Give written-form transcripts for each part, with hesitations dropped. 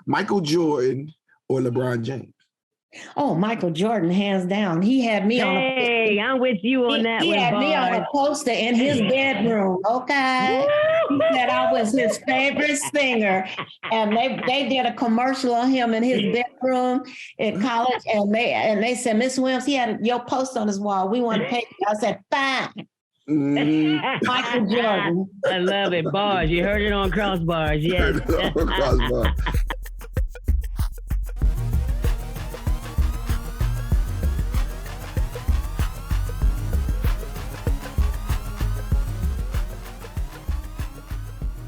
Michael Jordan or LeBron James? Oh, Michael Jordan, hands down. He had me on. Hey, I'm with you on that one. He had me on a poster in his bedroom. Okay, he said I was his favorite singer, and they did a commercial on him in his bedroom in college, and they said, Miss Williams, he had your poster on his wall. We want to pay you. I said, fine. Michael Jordan. I love it. Bars. You heard it on KROSS BARZ. Yes. KROSS BARZ.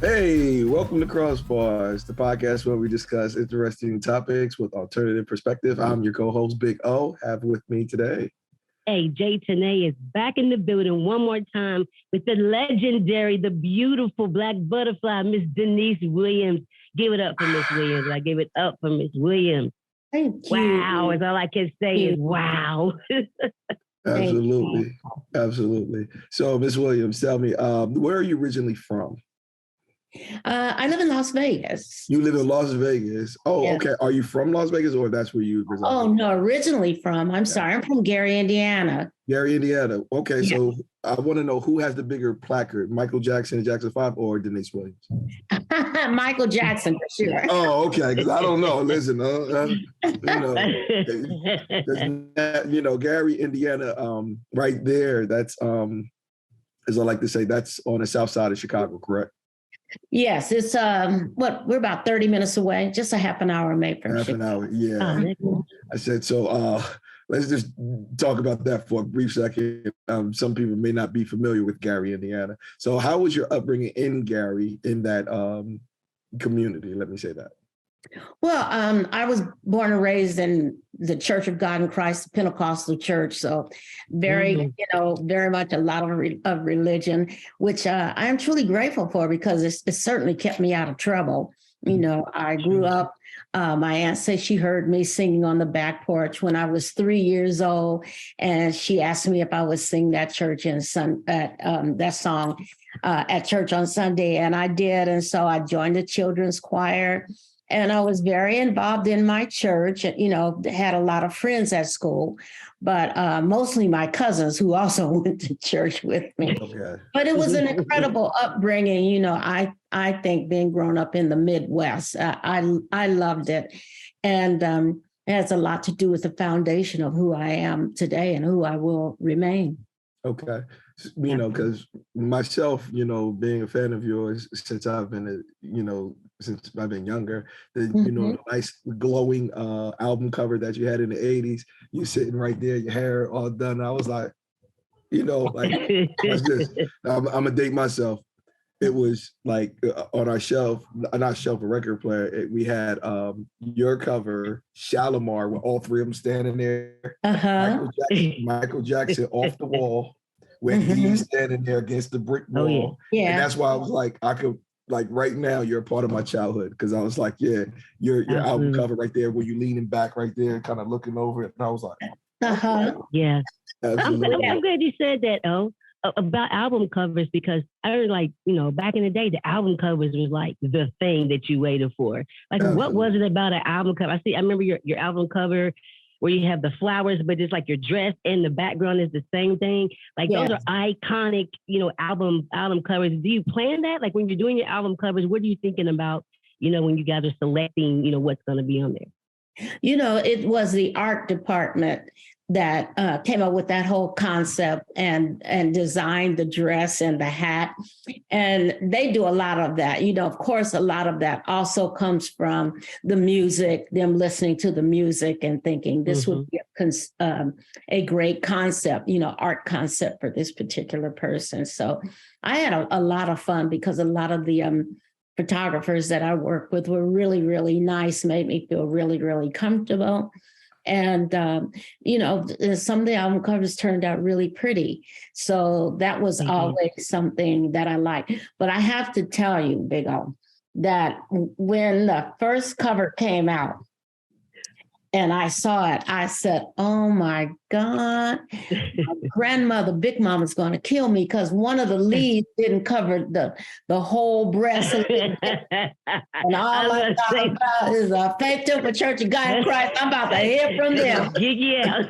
Hey, welcome to KROSS BARZ, the podcast where we discuss interesting topics with alternative perspective. I'm your co-host, Big O. Have with me today. Hey, Tanae is back in the building one more time with the legendary, the beautiful Black Butterfly, Miss Deniece Williams. Give it up for Miss Williams. I give it up for Miss Williams. Thank you. Wow, is all I can say is wow. Absolutely. Absolutely. So, Miss Williams, tell me, where are you originally from? I live in Las Vegas. You live in Las Vegas. Oh, yes. Okay. Are you from Las Vegas or that's where you reside? Oh, no, originally from. I'm sorry. I'm from Gary, Indiana. Gary, Indiana. Okay. Yeah. So I want to know who has the bigger placard, Michael Jackson and Jackson 5 or Deniece Williams? Michael Jackson for sure. Oh, okay. Because I don't know. Listen, Gary, Indiana, right there. That's, as I like to say, that's on the south side of Chicago, correct? Yes, it's we're about 30 minutes away, just a half an hour maybe. Half an hour, yeah. I said so. Let's just talk about that for a brief second. Some people may not be familiar with Gary, Indiana. So, how was your upbringing in Gary, in that community? Let me say that. Well, I was born and raised in the Church of God in Christ, the Pentecostal church. So very much a lot of religion, which I am truly grateful for because it certainly kept me out of trouble. You know, I grew up, my aunt said she heard me singing on the back porch when I was 3 years old. And she asked me if I would sing that church that song at church on Sunday. And I did. And so I joined the children's choir. And I was very involved in my church, had a lot of friends at school, but mostly my cousins who also went to church with me. Okay. But it was an incredible upbringing. I think being grown up in the Midwest, I loved it. And it has a lot to do with the foundation of who I am today and who I will remain. Okay. Because myself, being a fan of yours since I've been, since I've been younger, the nice glowing album cover that you had in the 80s, you sitting right there, your hair all done. I was like, what's this? I'm gonna date myself. It was like on our shelf, not shelf, a record player. We had your cover, Shalimar, with all three of them standing there. Uh-huh. Michael Jackson off the wall. When he's standing there against the brick wall. Yeah. And that's why I was like, I could, like right now, you're a part of my childhood. Cause I was like, yeah, your album cover right there, where you leaning back right there, kind of looking over it. And I was like, yeah. I'm glad you said that, about album covers, because I was like, back in the day, the album covers was like the thing that you waited for. Like, what was it about an album cover? I remember your album cover where you have the flowers, but it's like your dress and the background is the same thing. Like those are iconic, album covers. Do you plan that? Like when you're doing your album covers, what are you thinking about, when you guys are selecting, what's going to be on there? It was the art department that came up with that whole concept and designed the dress and the hat. And they do a lot of that. Of course, a lot of that also comes from the music, them listening to the music and thinking this would be a great concept, art concept for this particular person. So I had a lot of fun because a lot of the photographers that I worked with were really, really nice, made me feel really, really comfortable. And, some of the album covers turned out really pretty. So that was always something that I liked. But I have to tell you, Big O, that when the first cover came out, and I saw it, I said, oh my God, my grandmother, Big Mama's going to kill me because one of the leaves didn't cover the whole breast. And all I thought about is a faith to a Church of God in Christ. I'm about to hear from them. Yeah.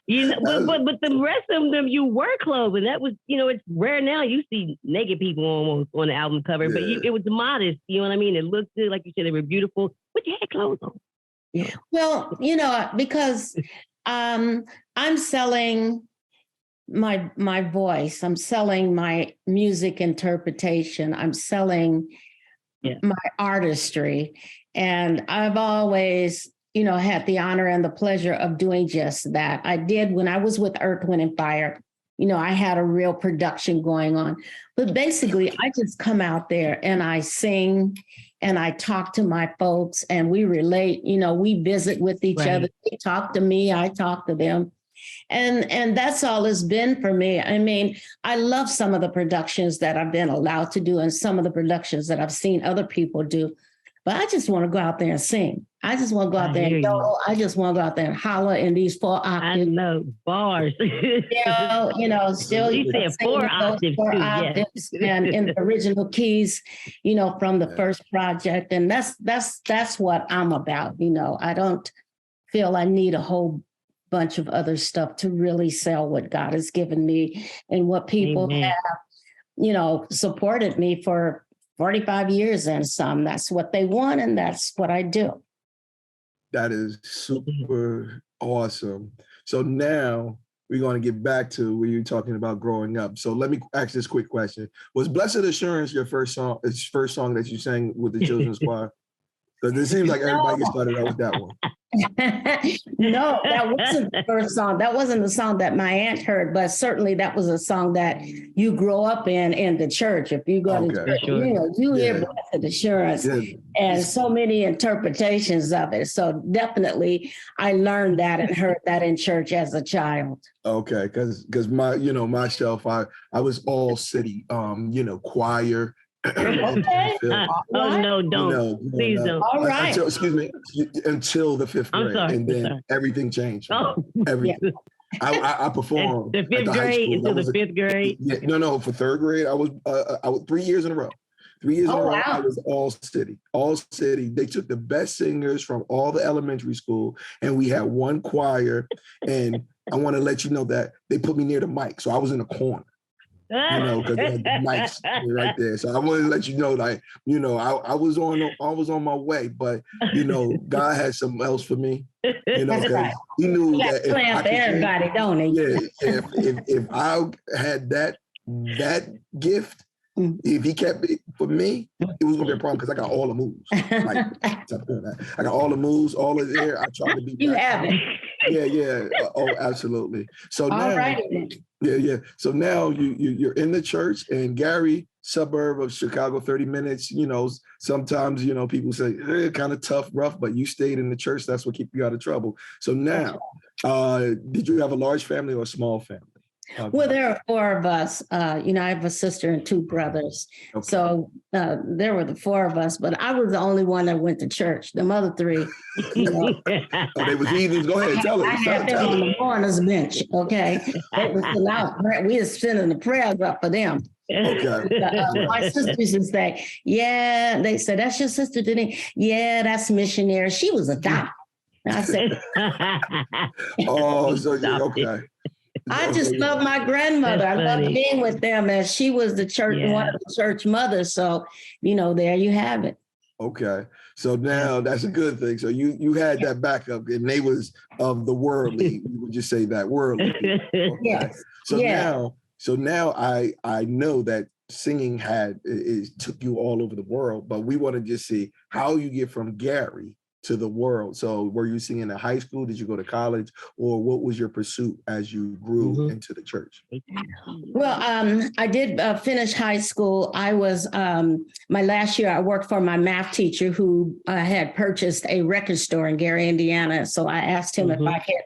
But the rest of them, you were clothing. That was, it's rare now. You see naked people almost on the album cover, but it was modest. You know what I mean? It looked good. Like you said, they were beautiful, but you had clothes on. Yeah. Well, because I'm selling my voice. I'm selling my music interpretation. I'm selling my artistry. And I've always, had the honor and the pleasure of doing just that. I did when I was with Earth, Wind and Fire. I had a real production going on. But basically, I just come out there and I sing and I talk to my folks and we relate, we visit with each other. They talk to me, I talk to them. And that's all it's been for me. I mean, I love some of the productions that I've been allowed to do and some of the productions that I've seen other people do. But I just want to go out there and sing. I just want to go out there and yodel. I just want to go out there and holler in these 4 octaves. I know, bars. Still you said 4 octaves, 4 octaves and in the original keys, from the first project. And that's what I'm about. I don't feel I need a whole bunch of other stuff to really sell what God has given me and what people have, supported me for 45 years and some. That's what they want, and that's what I do. That is super awesome. So now we're going to get back to where you're talking about growing up. So let me ask this quick question. Was Blessed Assurance your first song that you sang with the children's choir? Because it seems like everybody gets started out with that one. No, that wasn't the first song. That wasn't the song that my aunt heard, but certainly that was a song that you grow up in the church. If you go to church, you hear Blessed Assurance and so many interpretations of it. So definitely I learned that and heard that in church as a child. Okay, because myself, I was all city, choir. Okay. No, don't. Please don't. All right. Until the 5th grade. And then everything changed. Everything. I performed. The 5th grade until the 5th grade? No, for 3rd grade, I was 3 years in a row. 3 years in a row, I was all city. They took the best singers from all the elementary school, and we had one choir. And I want to let you know that they put me near the mic. So I was in the corner. Because they had the mics right there. So I wanted to let you know, I was on my way, but God had something else for me. Because He knew that if I could, everybody, don't he? Yeah, if I had that gift, if He kept it for me, it was gonna be a problem because I got all the moves. I got all the moves, all of there. I tried to be. You have it. Yeah. Oh, absolutely. So now, So now you're in the church, and Gary, suburb of Chicago, 30 minutes. Sometimes people say kind of tough, rough, but you stayed in the church. That's what kept you out of trouble. So now, did you have a large family or a small family? Well, there are 4 of us. I have a sister and 2 brothers. Okay. So there were the 4 of us, but I was the only one that went to church. The other 3, Oh, they was heathens. Go ahead, tell it. I had them on the mourner's bench, okay? We were sending the prayers up for them. Okay. My sisters used to say, they said, that's your sister, Tanae? Yeah, that's missionary. She was a doctor. I said, okay. I just love my grandmother. I love being with them, as she was the church, one of the church mothers. So, there you have it. Okay. So now that's a good thing. So you had that backup, and they was of the worldly. We would just say that worldly. Okay. Yes. So now I know that singing took you all over the world, but we want to just see how you get from Gary to the world. So were you singing in high school? Did you go to college? Or what was your pursuit as you grew into the church? Well, I did finish high school. I was, my last year, I worked for my math teacher who had purchased a record store in Gary, Indiana. So I asked him if I could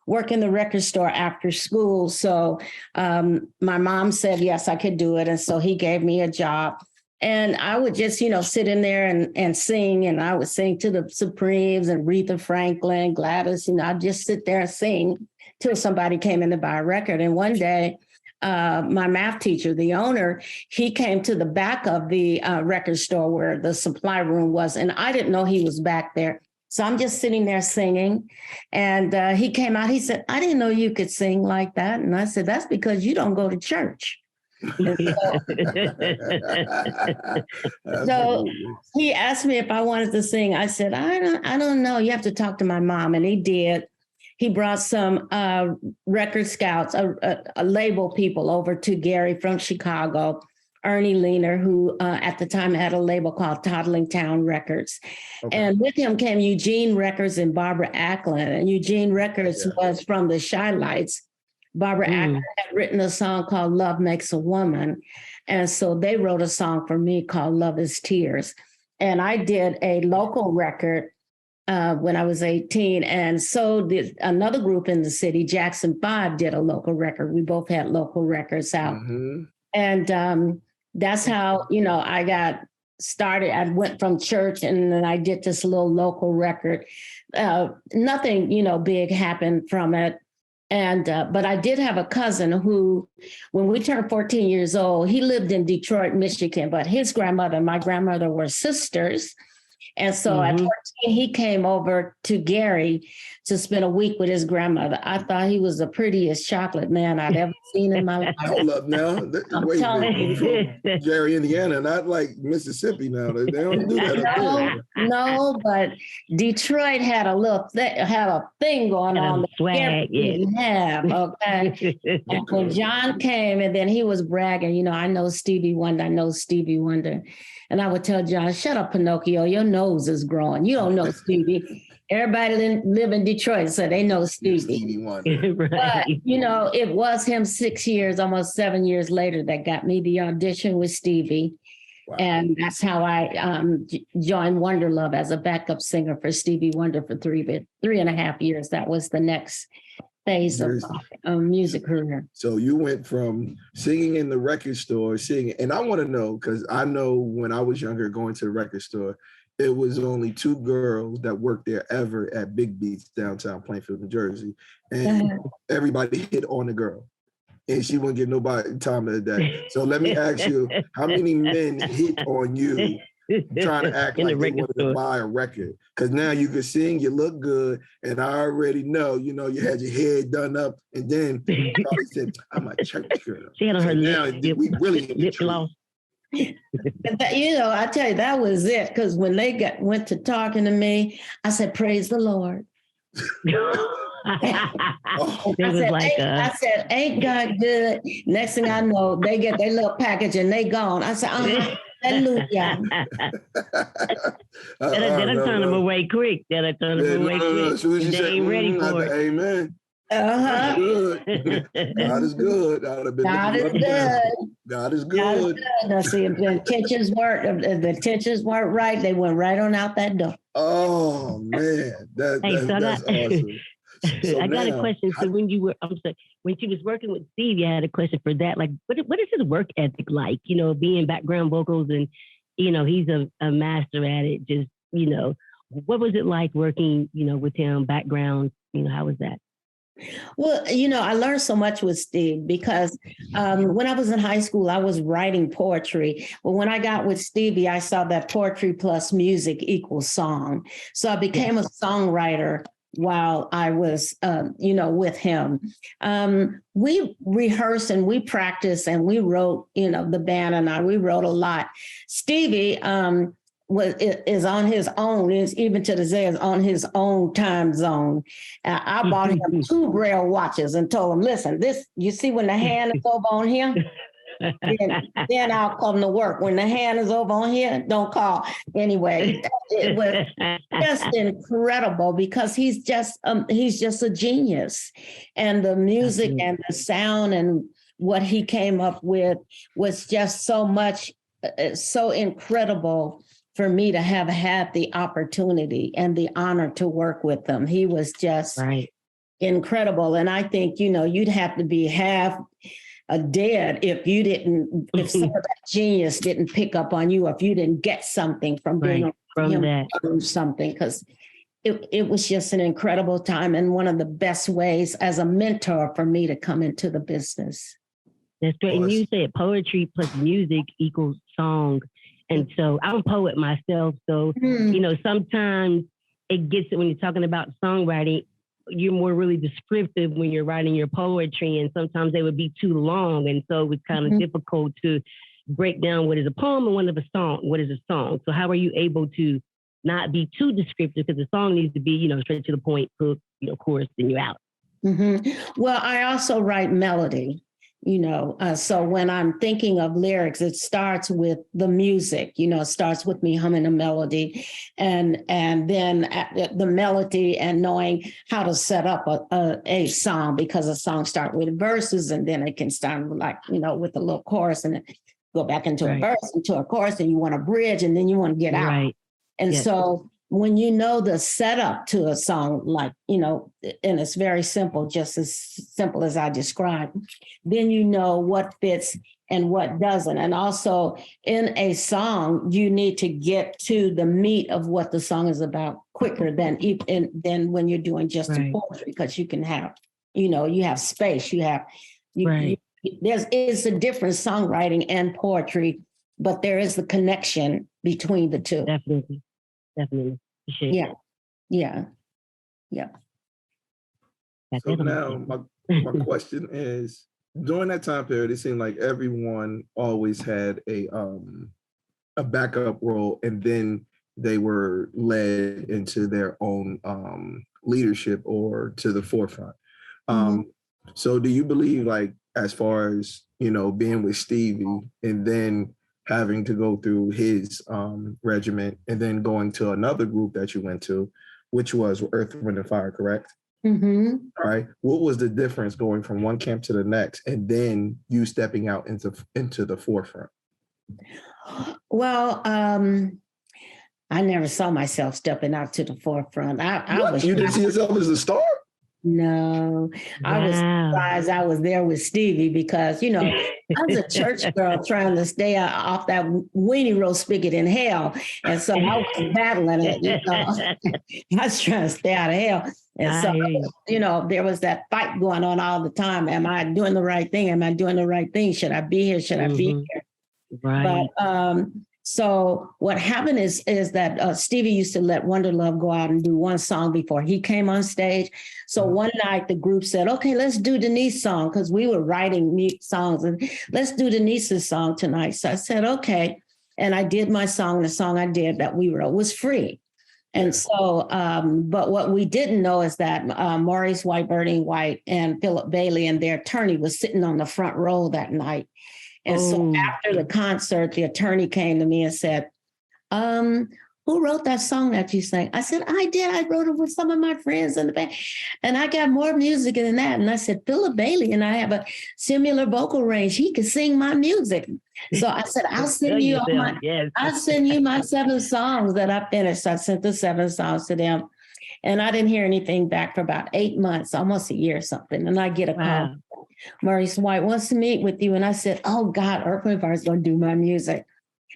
work in the record store after school. So my mom said, yes, I could do it. And so he gave me a job. And I would just, sit in there and sing, and I would sing to the Supremes and Aretha Franklin, Gladys, I'd just sit there and sing till somebody came in to buy a record. And one day, my math teacher, the owner, he came to the back of the record store where the supply room was, and I didn't know he was back there. So I'm just sitting there singing, and he came out, he said, "I didn't know you could sing like that." And I said, "That's because you don't go to church." So he asked me if I wanted to sing. I said, I don't know. You have to talk to my mom. And he did. He brought some record scouts, a label people over to Gary from Chicago, Ernie Leaner, who at the time had a label called Toddling Town Records. Okay. And with him came Eugene Records and Barbara Acklin. And Eugene Records was from the Shy Lights. Barbara Acklin had written a song called Love Makes a Woman. And so they wrote a song for me called Love is Tears. And I did a local record when I was 18. And so did another group in the city, Jackson 5, did a local record. We both had local records out. Mm-hmm. And that's how, I got started. I went from church and then I did this little local record. Nothing, big happened from it. And but I did have a cousin who, when we turned 14 years old, he lived in Detroit, Michigan, but his grandmother and my grandmother were sisters. And so at 14, he came over to Gary to spend a week with his grandmother. I thought he was the prettiest chocolate man I'd ever seen in my life. Hold up now. Wait, from Gary, Indiana, not like Mississippi now. They don't do that. No, but Detroit had a thing going on. Swag, didn't have, okay? And when John came, and then he was bragging, I know Stevie Wonder. And I would tell John, "Shut up, Pinocchio, your nose is growing. You don't know Stevie." Everybody live in Detroit, so they know Stevie Wonder. Right. But, it was him 6 years, almost 7 years later, that got me the audition with Stevie. Wow. And that's how I joined Wonder Love as a backup singer for Stevie Wonder for 3.5 years. That was the next phase of music career. So you went from singing in the record store, and I want to know, because I know when I was younger going to the record store, it was only 2 girls that worked there ever at Big Beats downtown Plainfield, New Jersey. And everybody hit on the girl. And she wouldn't give nobody time of the day. So let me ask you, how many men hit on you trying to act like they wanted to buy a record? Because now you can sing, you look good, and I already know, you had your hair done up, and then probably said, "I'm a church girl." She had on her we really lip gloss. I tell you, that was it. Because when they went to talking to me, I said, "Praise the Lord." I said, "Ain't God good?" Next thing I know, they get their little package and they gone. I said, "Hallelujah." That'll turn them away quick. They ain't ready for it. Amen. Uh-huh. God is good. God is good. God is good. Now, see, if the intentions weren't right, they went right on out that door. Oh man, that's awesome. So I got a question. So when she was working with Stevie, I had a question for that. Like, what is his work ethic like? Being background vocals, and he's a master at it. Just what was it like working with him? Background, how was that? Well, I learned so much with Steve because when I was in high school, I was writing poetry. But when I got with Stevie, I saw that poetry plus music equals song. So I became a songwriter while I was, with him. We rehearsed and we practiced and we wrote, the band and we wrote a lot. Stevie is on his own, even to this day, is on his own time zone. I bought him 2 Braille watches and told him, "Listen, you see when the hand is over on here? Then I'll come to work. When the hand is over on here, don't call." Anyway, it was just incredible because he's just a genius. And the music and the sound and what he came up with was just so incredible for me to have had the opportunity and the honor to work with them. He was just incredible. And I think, you'd have to be half dead if you didn't, if some of that genius didn't pick up on you, or if you didn't get something from being from him that. or something, because it was just an incredible time and one of the best ways as a mentor for me to come into the business. That's great. And you said poetry plus music equals song. And so I'm a poet myself. So, you know, sometimes it gets, when you're talking about songwriting, you're more really descriptive when you're writing your poetry, and sometimes they would be too long. And so it was kind of difficult to break down what is a poem and what is a song. So how are you able to not be too descriptive, because the song needs to be, you know, straight to the point, hook, you know, chorus, and you're out. Well, I also write melody, you know, so when I'm thinking of lyrics, it starts with the music, you know, it starts with me humming a melody, and then the melody and knowing how to set up a song, because a song starts with verses and then it can start like, you know, with a little chorus and go back into a verse, into a chorus, and you want a bridge, and then you want to get out. And so when you know the setup to a song, like, you know, and it's very simple, just as simple as I described, then you know what fits and what doesn't. And also in a song, you need to get to the meat of what the song is about quicker than when you're doing just a poetry, because you can have, you know, you have space, it's a different songwriting and poetry, but there is the connection between the two. Definitely. Yeah. So now my question is, during that time period, it seemed like everyone always had a backup role, and then they were led into their own leadership or to the forefront. So do you believe, like, as far as, you know, being with Stevie and then having to go through his regiment and then going to another group that you went to, which was Earth, Wind and Fire, correct? All right. What was the difference going from one camp to the next, and then you stepping out into the forefront? Well, I never saw myself stepping out to the forefront. You didn't see yourself as a star? No, I was surprised I was there with Stevie, because, you know, I was a church girl trying to stay off that weenie roast spigot in hell. And so I was battling it, you know. I was trying to stay out of hell. And so, you know, there was that fight going on all the time. Am I doing the right thing? Am I doing the right thing? Should I be here? Should I be here? But so what happened is that Stevie used to let Wonder Love go out and do one song before he came on stage. So one night the group said, okay, let's do Deniece's song, because we were writing songs, and let's do Deniece's song tonight. So I said, okay. And I did my song. The song I did that we wrote was free. And so, but what we didn't know is that Maurice White, Bernie White, and Philip Bailey and their attorney was sitting on the front row that night. And so after the concert, the attorney came to me and said, who wrote that song that you sang? I said, I did. I wrote it with some of my friends in the band. And I got more music than that. And I said, Philip Bailey and I have a similar vocal range. He could sing my music. So I said, I'll send you I'll send you my 7 songs that I finished. I sent the 7 songs to them. And I didn't hear anything back for about 8 months, almost a year or something. And I get a call. Maurice White wants to meet with you. And I said, oh God, Earth, Wind & Fire is going to do my music.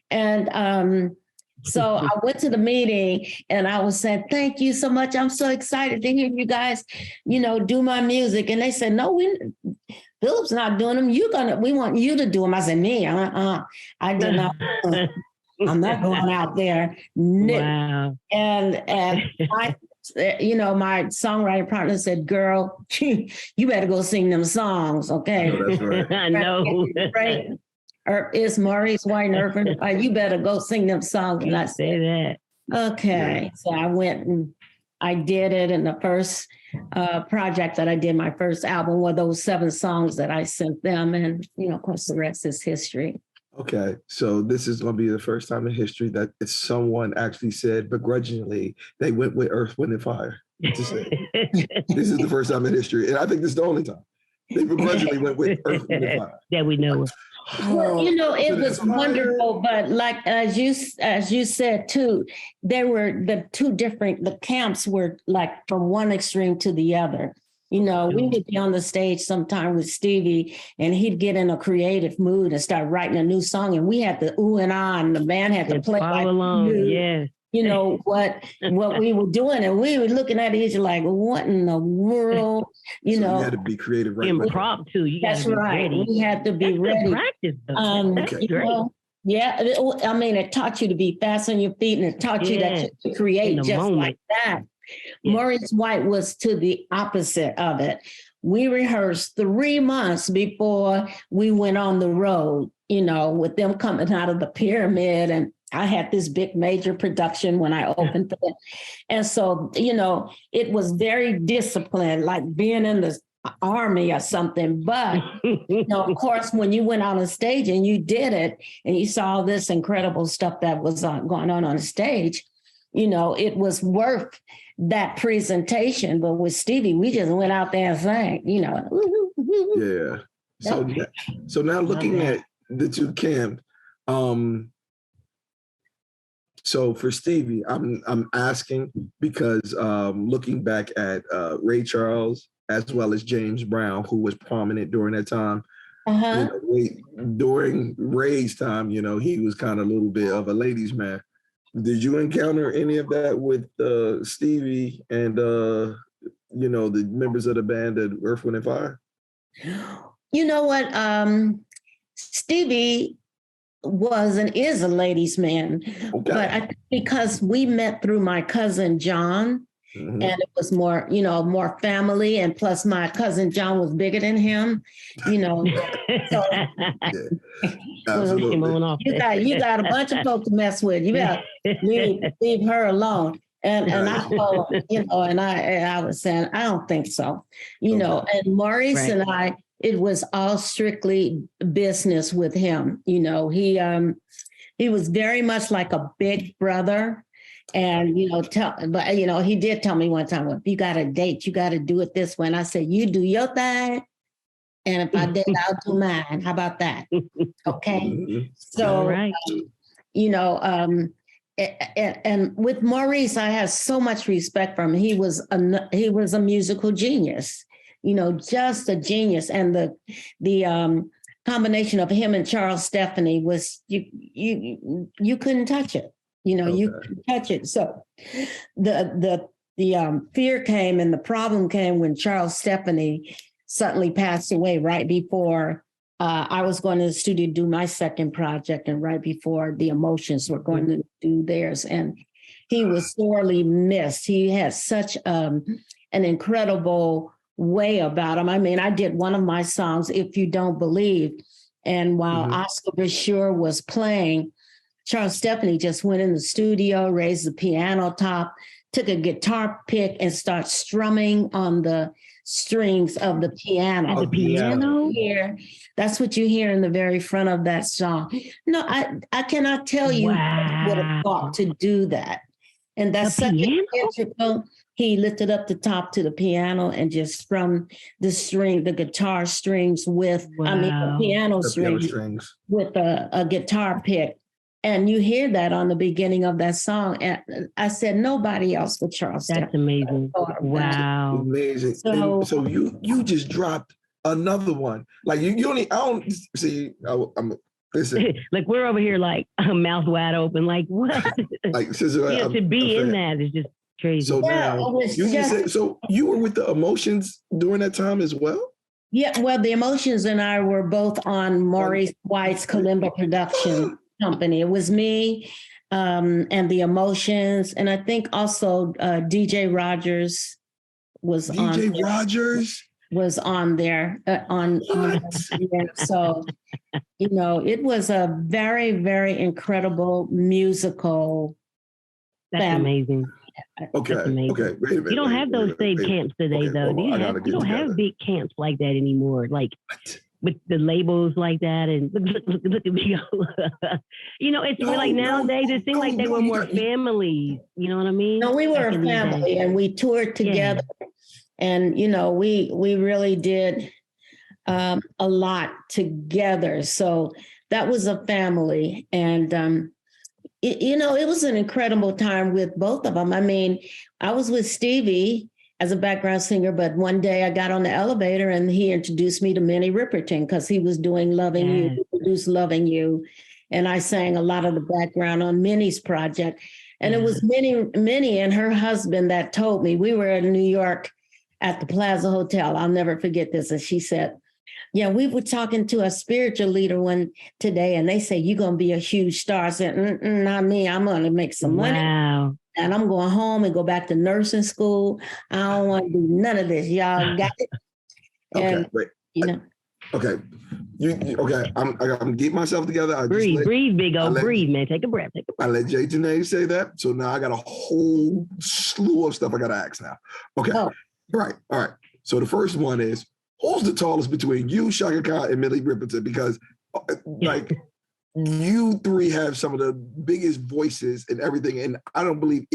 And so I went to the meeting and I was saying, thank you so much. I'm so excited to hear you guys, you know, do my music. And they said, no, Philip's not doing them. We want you to do them. I said, me, I did not. I'm not going out there. Wow. And you know, my songwriting partner said, girl, you better go sing them songs, okay? No, that's right. I know. Right. It's Maurice White and Irvin. You better go sing them songs. And I said that. Okay. So I went and I did it. And the first project that I did, my first album, were those 7 songs that I sent them. And, you know, of course, the rest is history. Okay, so this is going to be the first time in history that someone actually said begrudgingly they went with Earth, Wind, and Fire. This is the first time in history, and I think this is the only time they begrudgingly went with Earth, Wind, and Fire. That we know. Well, you know, it was wonderful, but like as you said too, there were the camps were like from one extreme to the other. You know, we would be on the stage sometime with Stevie, and he'd get in a creative mood and start writing a new song, and we had to ooh and ah, and the band had to play follow along. Yes. You know what we were doing, and we were looking at each other like, what in the world? You know, you had to be creative, right? Impromptu. That's right. Ready. We had to be ready. Practice. That's great. Know, yeah, I mean, it taught you to be fast on your feet, and it taught you that you could create just moment. Like that. Yeah. Maurice White was to the opposite of it. We rehearsed 3 months before we went on the road, you know, with them coming out of the Pyramid. And I had this big major production when I opened for them. And so, you know, it was very disciplined, like being in the army or something. But, you know, of course, when you went on a stage and you did it and you saw this incredible stuff that was going on the stage, you know, it was worth that presentation. But with Stevie, we just went out there and sang, you know. Yeah. So now looking at the two camps, so for Stevie, I'm asking because looking back at Ray Charles as well as James Brown, who was prominent during that time. You know, during Ray's time, you know, he was kind of a little bit of a ladies' man. Did you encounter any of that with Stevie and, you know, the members of the band at Earth, Wind & Fire? You know what? Stevie was and is a ladies' man. But because we met through my cousin John, and it was more, you know, more family. And plus my cousin John was bigger than him, you know. So, you got a bunch of folks to mess with. You better leave her alone. And I told, you know, and I was saying, I don't think so, you know. And Maurice and I, it was all strictly business with him. You know, he was very much like a big brother. And, you know, but, you know, he did tell me one time, if you got a date, you got to do it this way. And I said, you do your thing. And if I did, I'll do mine. How about that? Okay. So, you know, and with Maurice, I have so much respect for him. He was a musical genius, you know, just a genius. And the combination of him and Charles Stephanie was, you couldn't touch it. You know, you couldn't touch it. So the fear came and the problem came when Charles Stephanie suddenly passed away right before I was going to the studio to do my second project, and right before the Emotions were going to do theirs. And he was sorely missed. He had such an incredible way about him. I mean, I did one of my songs, If You Don't Believe, and while Oscar Brashear was playing, Charles Stephanie just went in the studio, raised the piano top, took a guitar pick and started strumming on the strings of the piano. The piano? Here, that's what you hear in the very front of that song. No, I cannot tell you would have thought to do that. And that's such an integral. He lifted up the top to the piano and just strummed the guitar strings with, the piano strings with a guitar pick. And you hear that on the beginning of that song. And I said, nobody else but Charles. That's amazing. Wow. Amazing. So you just dropped another one. Like you only, I don't see, I'm listen. Like we're over here like mouth wide open. Like what? Like sister, to be in that is just crazy. So now so you were with the Emotions during that time as well? Yeah, well, the Emotions and I were both on Maurice White's Kalimba production company. It was me and the Emotions, and I think also DJ Rogers was on. DJ Rogers was on there on there. So you know, it was a very, very incredible musical. That's amazing. Okay. That's amazing. Okay. Wait a minute. You don't have those same camps today, though. You don't have big camps like that anymore. Like. With the labels like that, and look at me go. You know, it's like nowadays it seems like they were more families. You know what I mean? No, we were a family, and we toured together, and you know, we really did a lot together. So that was a family, and you know, it was an incredible time with both of them. I mean, I was with Stevie as a background singer, but one day I got on the elevator and he introduced me to Minnie Riperton because he was doing Loving You, he produced Loving You. And I sang a lot of the background on Minnie's project. And it was Minnie and her husband that told me. We were in New York at the Plaza Hotel. I'll never forget this. And she said, yeah, we were talking to a spiritual leader today, and they say, you're going to be a huge star. I said, not me. I'm going to make some money. Wow. And I'm going home and go back to nursing school. I don't want to do none of this. Y'all got it. Okay, wait. You know. Okay. Okay. I'm getting myself together. Breathe, big old breathe, man. Take a breath. I let Tanae say that. So now I got a whole slew of stuff I got to ask now. Okay. Oh. All right. So the first one is, who's the tallest between you, Chaka Khan, and Minnie Riperton? Because like you three have some of the biggest voices and everything, and I don't believe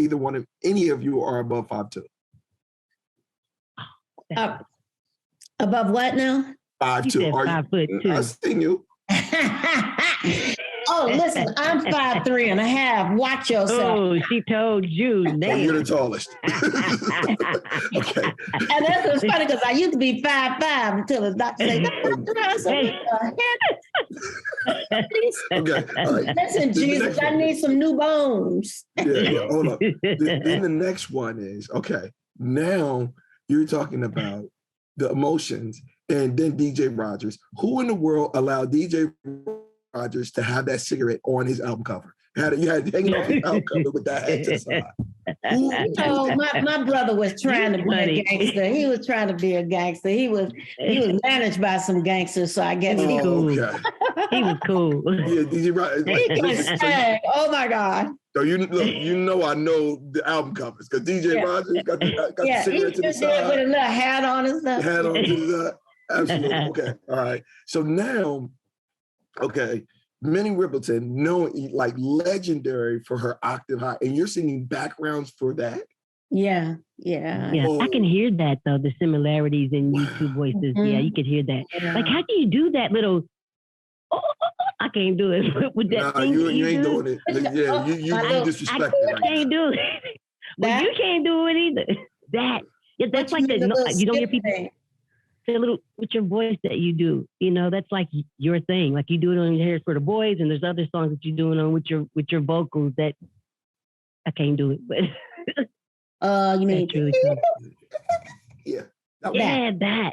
any of you are above 5'2". Above what now? 5'2". 5'2". I seen you. Oh, listen, I'm 5'3.5". Watch yourself. Oh, she told you. You're the tallest. Okay. And that's what's funny because I used to be 5'5" until the doctor said, okay. All right. Listen, Jesus, I need some new bones. Yeah, hold up. Then the next one is, okay, now you're talking about the emotions and then DJ Rogers. Who in the world allowed DJ Rogers to have that cigarette on his album cover? You had hanging off his album cover with that hat to the side. Oh, my brother was trying to be a gangster. He was trying to be a gangster. He was managed by some gangsters, so I guess he was okay. He was cool. Yeah, DJ Rogers. He can sing. Oh my God. So I know the album covers because DJ Rogers got the cigarette to the side. With a little hat on and stuff. Hat on to the side. Absolutely. Okay. All right. So now, okay, Minnie Riperton, like legendary for her octave high, and you're singing backgrounds for that? Yeah. Oh. I can hear that though, the similarities in you two voices. Mm-hmm. Yeah, you could hear that. Yeah. Like, how do you do that little? I can't do it with that. Nah, you ain't doing it. Yeah, you disrespect it. I can't do it. But you can't do it either. That's like you don't hear people. A little with your voice that you do, that's like your thing. Like you do it on your hair for the boys, and there's other songs that you're doing on with your vocals that I can't do it. But you mean yeah, that. Yeah.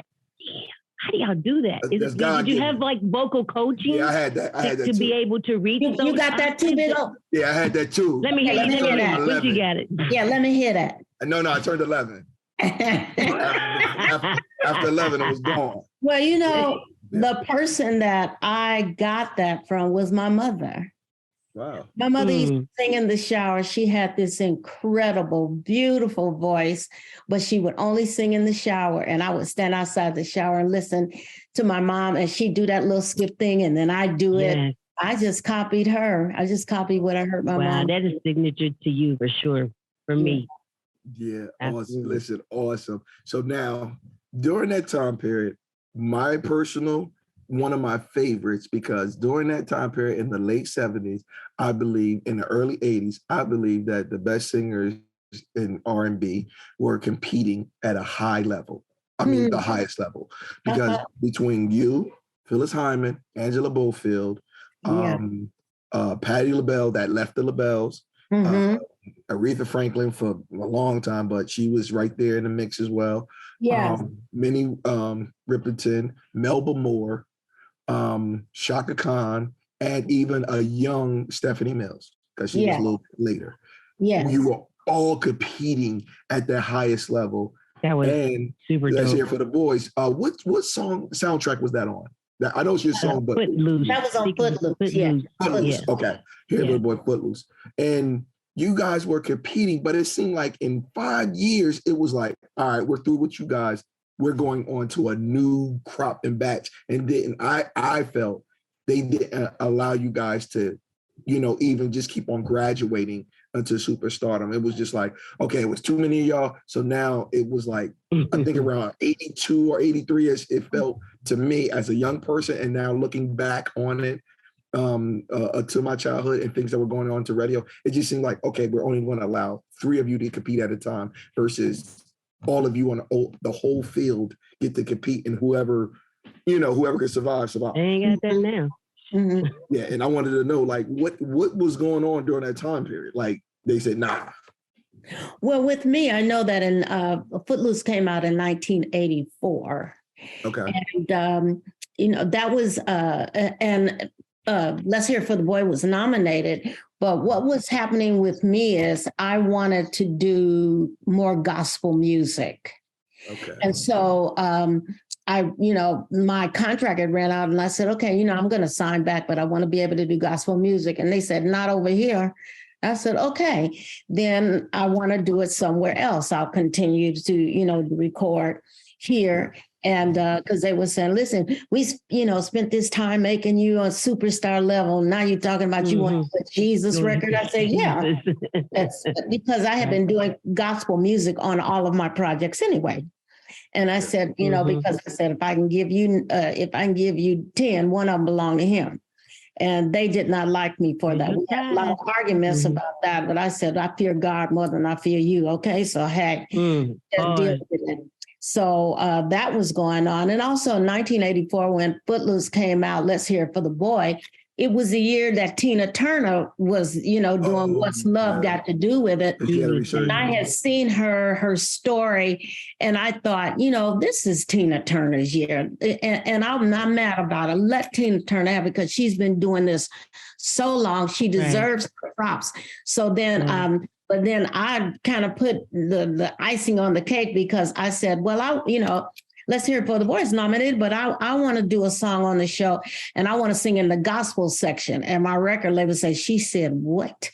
How do y'all do that? Did you have like vocal coaching? Yeah, I had that to be able to reach. You got that too, big old? Yeah, I had that too. Let me hear that. Once you got it. Yeah, let me hear that. No, I turned 11. After 11, it was gone. Well, the person that I got that from was my mother. Wow. My mother used to sing in the shower. She had this incredible, beautiful voice, but she would only sing in the shower. And I would stand outside the shower and listen to my mom, and she'd do that little skip thing, and then I'd do it. I just copied her. I just copied what I heard my mom. Wow, that is signature to you for sure, for me. Yeah, awesome. Listen, awesome. So now, during that time period, one of my favorites, because during that time period in the late 70s, I believe in the early 80s, I believe that the best singers in R&B were competing at a high level. I mean, the highest level, because between you, Phyllis Hyman, Angela Bofield, Patti LaBelle that left the LaBelles, Aretha Franklin for a long time, but she was right there in the mix as well. Yeah. Minnie Riperton, Melba Moore, Chaka Khan, and even a young Stephanie Mills, because she was a little bit later. Yeah. You were all competing at the highest level. That was super dope. Let's hear for the boys. What soundtrack was that on? I know it's your song, but Footloose. That was on Footloose. Yeah. Footloose. Yeah. Okay. Here, little boy, Footloose. And you guys were competing, but it seemed like in 5 years, it was like, all right, we're through with you guys. We're going on to a new crop and batch. And then I felt they didn't allow you guys to, even just keep on graduating into superstardom. It was just like, okay, it was too many of y'all. So now it was like, I think around 82 or 83, it felt to me as a young person. And now looking back on it, to my childhood and things that were going on to radio, it just seemed like, okay, we're only going to allow 3 of you to compete at a time versus all of you on the whole field get to compete, and whoever could survive. They ain't got that now. Mhm. Yeah, and I wanted to know, like, what was going on during that time period? Like, they said, nah. Well, with me, I know that in Footloose came out in 1984. Okay. And, that was, Let's Hear It for the Boy was nominated. But what was happening with me is I wanted to do more gospel music. Okay. And so my contract had ran out and I said, okay, I'm going to sign back, but I want to be able to do gospel music. And they said, not over here. I said, okay, then I want to do it somewhere else. I'll continue to, record here. And because they were saying, listen, we, spent this time making you a superstar level. Now you're talking about you want to put Jesus record. I said, yeah, that's because I have been doing gospel music on all of my projects anyway. And I said, because I said, if I can give you 10, one of them belong to him. And they did not like me for that. We had a lot of arguments about that, but I said, I fear God more than I fear you. Okay, so hey, deal with it. So that was going on. And also in 1984, when Footloose came out, Let's Hear It for the Boy, it was the year that Tina Turner was, doing What's Love Got to Do with It. And I had seen her story, and I thought, this is Tina Turner's year. And I'm not mad about it. Let Tina Turner have it, because she's been doing this so long. She deserves props. So then, but then I kind of put the icing on the cake, because I said, well, Let's Hear It for the Boy is nominated, but I want to do a song on the show, and I want to sing in the gospel section. And my record label said, she said, what?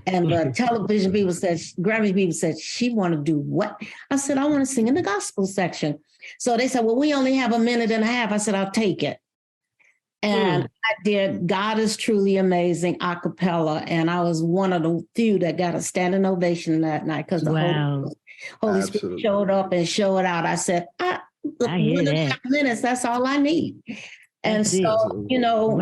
And the television people said, Grammy people said, she want to do what? I said, I want to sing in the gospel section. So they said, well, we only have a minute and a half. I said, I'll take it. And I did God Is Truly Amazing a cappella. And I was one of the few that got a standing ovation that night, because the Holy Spirit showed up and showed out. I said, I hear that. Minutes, that's all I need. And so, so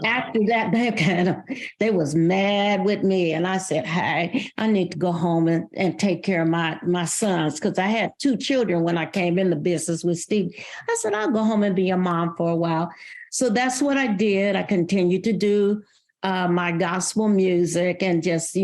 after that, they was mad with me. And I said, hey, I need to go home and take care of my sons, because I had 2 children when I came in the business with Steve. I said, I'll go home and be a mom for a while. So that's what I did. I continued to do my gospel music, and just,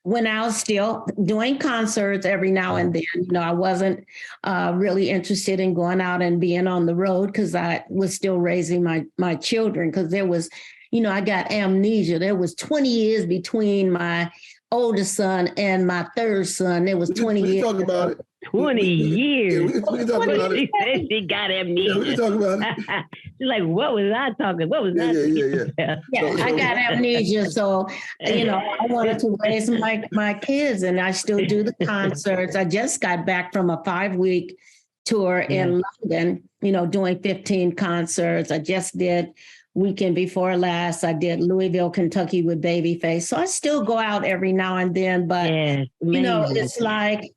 when I was still doing concerts every now and then. I wasn't really interested in going out and being on the road, because I was still raising my children, because there was, I got amnesia. There was 20 years between my oldest son and my third son. There was 20 years. Talk about it. 20 years. Yeah, we can talk about it. She said she got amnesia. Yeah, we can talk about it. She's like, what was I talking? What was I? Yeah, I got amnesia. So, I wanted to raise my kids, and I still do the concerts. I just got back from a 5-week tour in London, doing 15 concerts. I just did weekend before last. I did Louisville, Kentucky with Babyface. So I still go out every now and then, but it's like,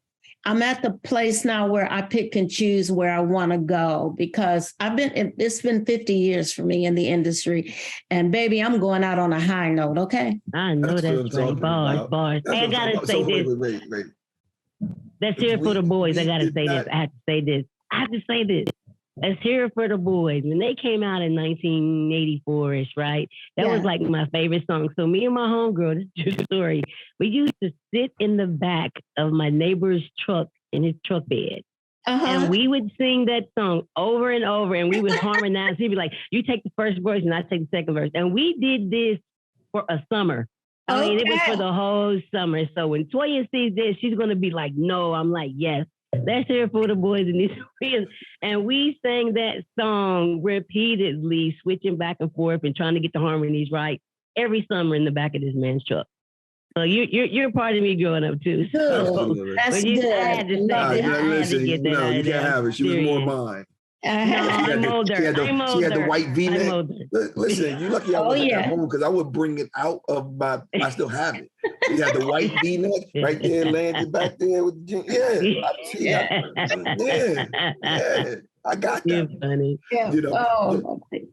I'm at the place now where I pick and choose where I want to go, because it's been 50 years for me in the industry, and baby, I'm going out on a high note. Okay. I know that's right. Bars. Hey, I gotta say this. Wait. Let's hear it for the boys. I gotta say this. I have to say this. Let's Hear It for the Boys. When they came out in 1984-ish, right? That was like my favorite song. So me and my homegirl, this is a true story, we used to sit in the back of my neighbor's truck in his truck bed. And we would sing that song over and over, and we would harmonize. He'd be like, you take the first verse and I take the second verse. And we did this for a summer. I mean, it was for the whole summer. So when Toya sees this, she's going to be like, no. I'm like, yes. Let's Hear It for the Boys and Deniece Williams. And we sang that song repeatedly, switching back and forth and trying to get the harmonies right every summer in the back of this man's truck. So you're part of me growing up too. So, that's good. I had to say you can't have it. She was more mine. No, I'm older. She had the white V-neck. Listen, you're lucky I wasn't at home, because I would bring it out of I still have it. She had the white V-neck right there, landed back there with the I got that. You're funny.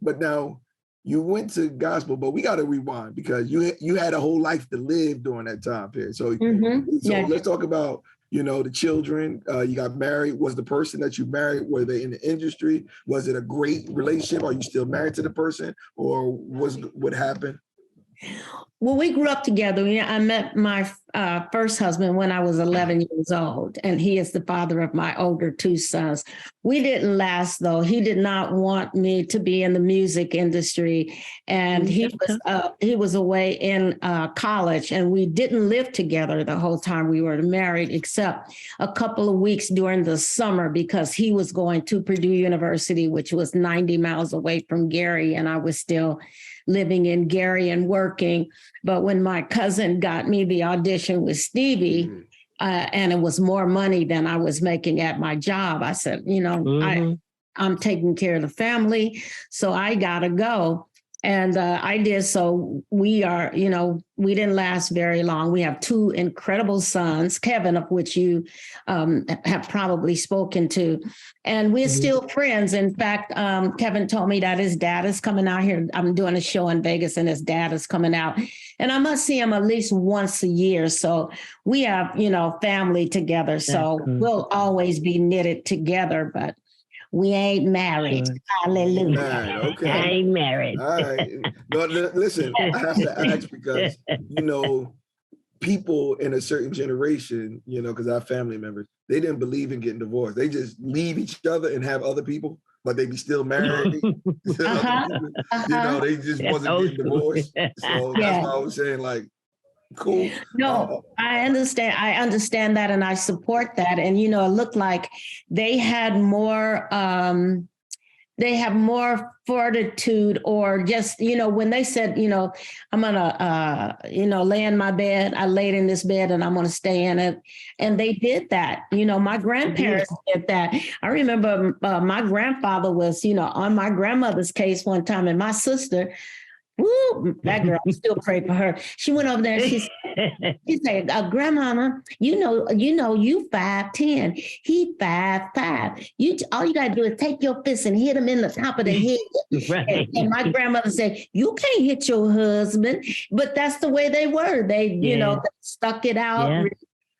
But now you went to gospel, but we got to rewind, because you had a whole life to live during that time period. So let's talk about you know, the children, you got married. Was the person that you married, were they in the industry? Was it a great relationship? Are you still married to the person, or what happened? Well, we grew up together. I met my first husband when I was 11 years old, and he is the father of my older 2 sons. We didn't last, though. He did not want me to be in the music industry, and he was away in college, and we didn't live together the whole time we were married, except a couple of weeks during the summer because he was going to Purdue University, which was 90 miles away from Gary, and I was still living in Gary and working. But when my cousin got me the audition with Stevie, and it was more money than I was making at my job, I said, you know, I'm taking care of the family, so I gotta go. And I did. So we are, you know, we didn't last very long. We have 2 incredible sons, Kevin, of which you have probably spoken to. And we're still friends. In fact, Kevin told me that his dad is coming out here. I'm doing a show in Vegas and his dad is coming out. And I must see him at least once a year. So we have, you know, family together. So we'll always be knitted together. But we ain't married. Hallelujah. Okay. I ain't married. All right. But listen, I have to ask because, you know, people in a certain generation, you know, because I have family members, they didn't believe in getting divorced. They just leave each other and have other people, but they be still married. You know, they just wasn't getting divorced. So that's why I was saying, like, cool. No, I understand that, and I support that. And you know, it looked like they had more fortitude, or just, you know, when they said, you know, I'm gonna you know, lay in my bed. I laid in this bed and I'm gonna stay in it. And they did that. You know, my grandparents did that. I remember my grandfather was, you know, on my grandmother's case one time, and my sister, woo, that girl, I still pray for her. She went over there and she said, Grandmama, you know, you 5'10", he 5'5". All you gotta do is take your fist and hit him in the top of the head. Right. And my grandmother said, you can't hit your husband. But that's the way they were. They, you know, they stuck it out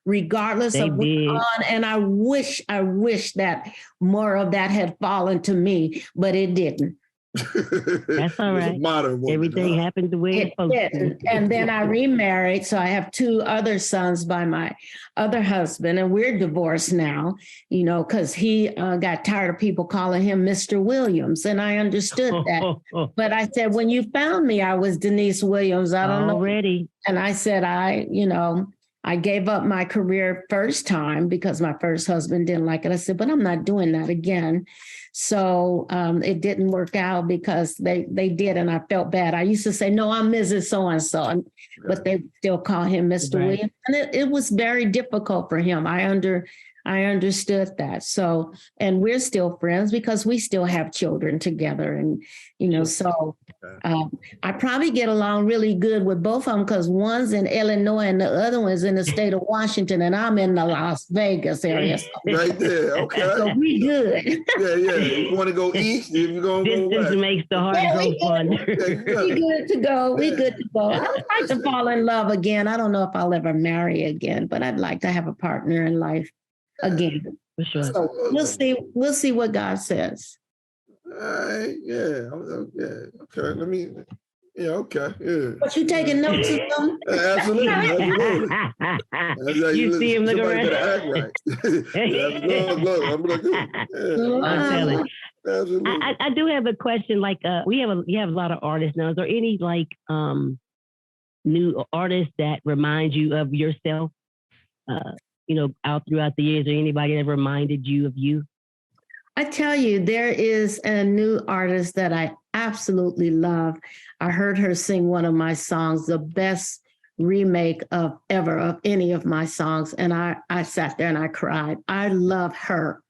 regardless of what's on. And I wish that more of that had fallen to me, but it didn't. That's all right. Modern woman, everything happened the way it's supposed to. And then I remarried. So I have 2 other sons by my other husband, and we're divorced now, you know, because he got tired of people calling him Mr. Williams. And I understood that. But I said, when you found me, I was Deniece Williams. I don't know. Already. And I said, I gave up my career first time because my first husband didn't like it. I said, but I'm not doing that again. So it didn't work out because they did, and I felt bad. I used to say, no, I'm Mrs. So-and-so, but they still call him Mr. Williams. And it was very difficult for him. I understood that. So, and we're still friends because we still have children together. And, you know, so I probably get along really good with both of them because one's in Illinois and the other one's in the state of Washington, and I'm in the Las Vegas area. So, right there. Okay. So we good. Yeah. You want to go east? You're going to go west. This makes the heart go fun. We good to go. We good to go. I would like to fall in love again. I don't know if I'll ever marry again, but I'd like to have a partner in life again. For sure. So we'll see what God says. All right. Yeah. Okay. Okay. Yeah. But you taking notes or something? Absolutely. You see him looking around. Act right. Look. I'm like, I'm telling. Absolutely. I do have a question. Like, you have a lot of artists now. Is there any like new artists that remind you of yourself? You know, out throughout the years, or anybody that reminded you of you? I tell you, there is a new artist that I absolutely love. I heard her sing one of my songs, the best remake of any of my songs. And I sat there and I cried. I love her.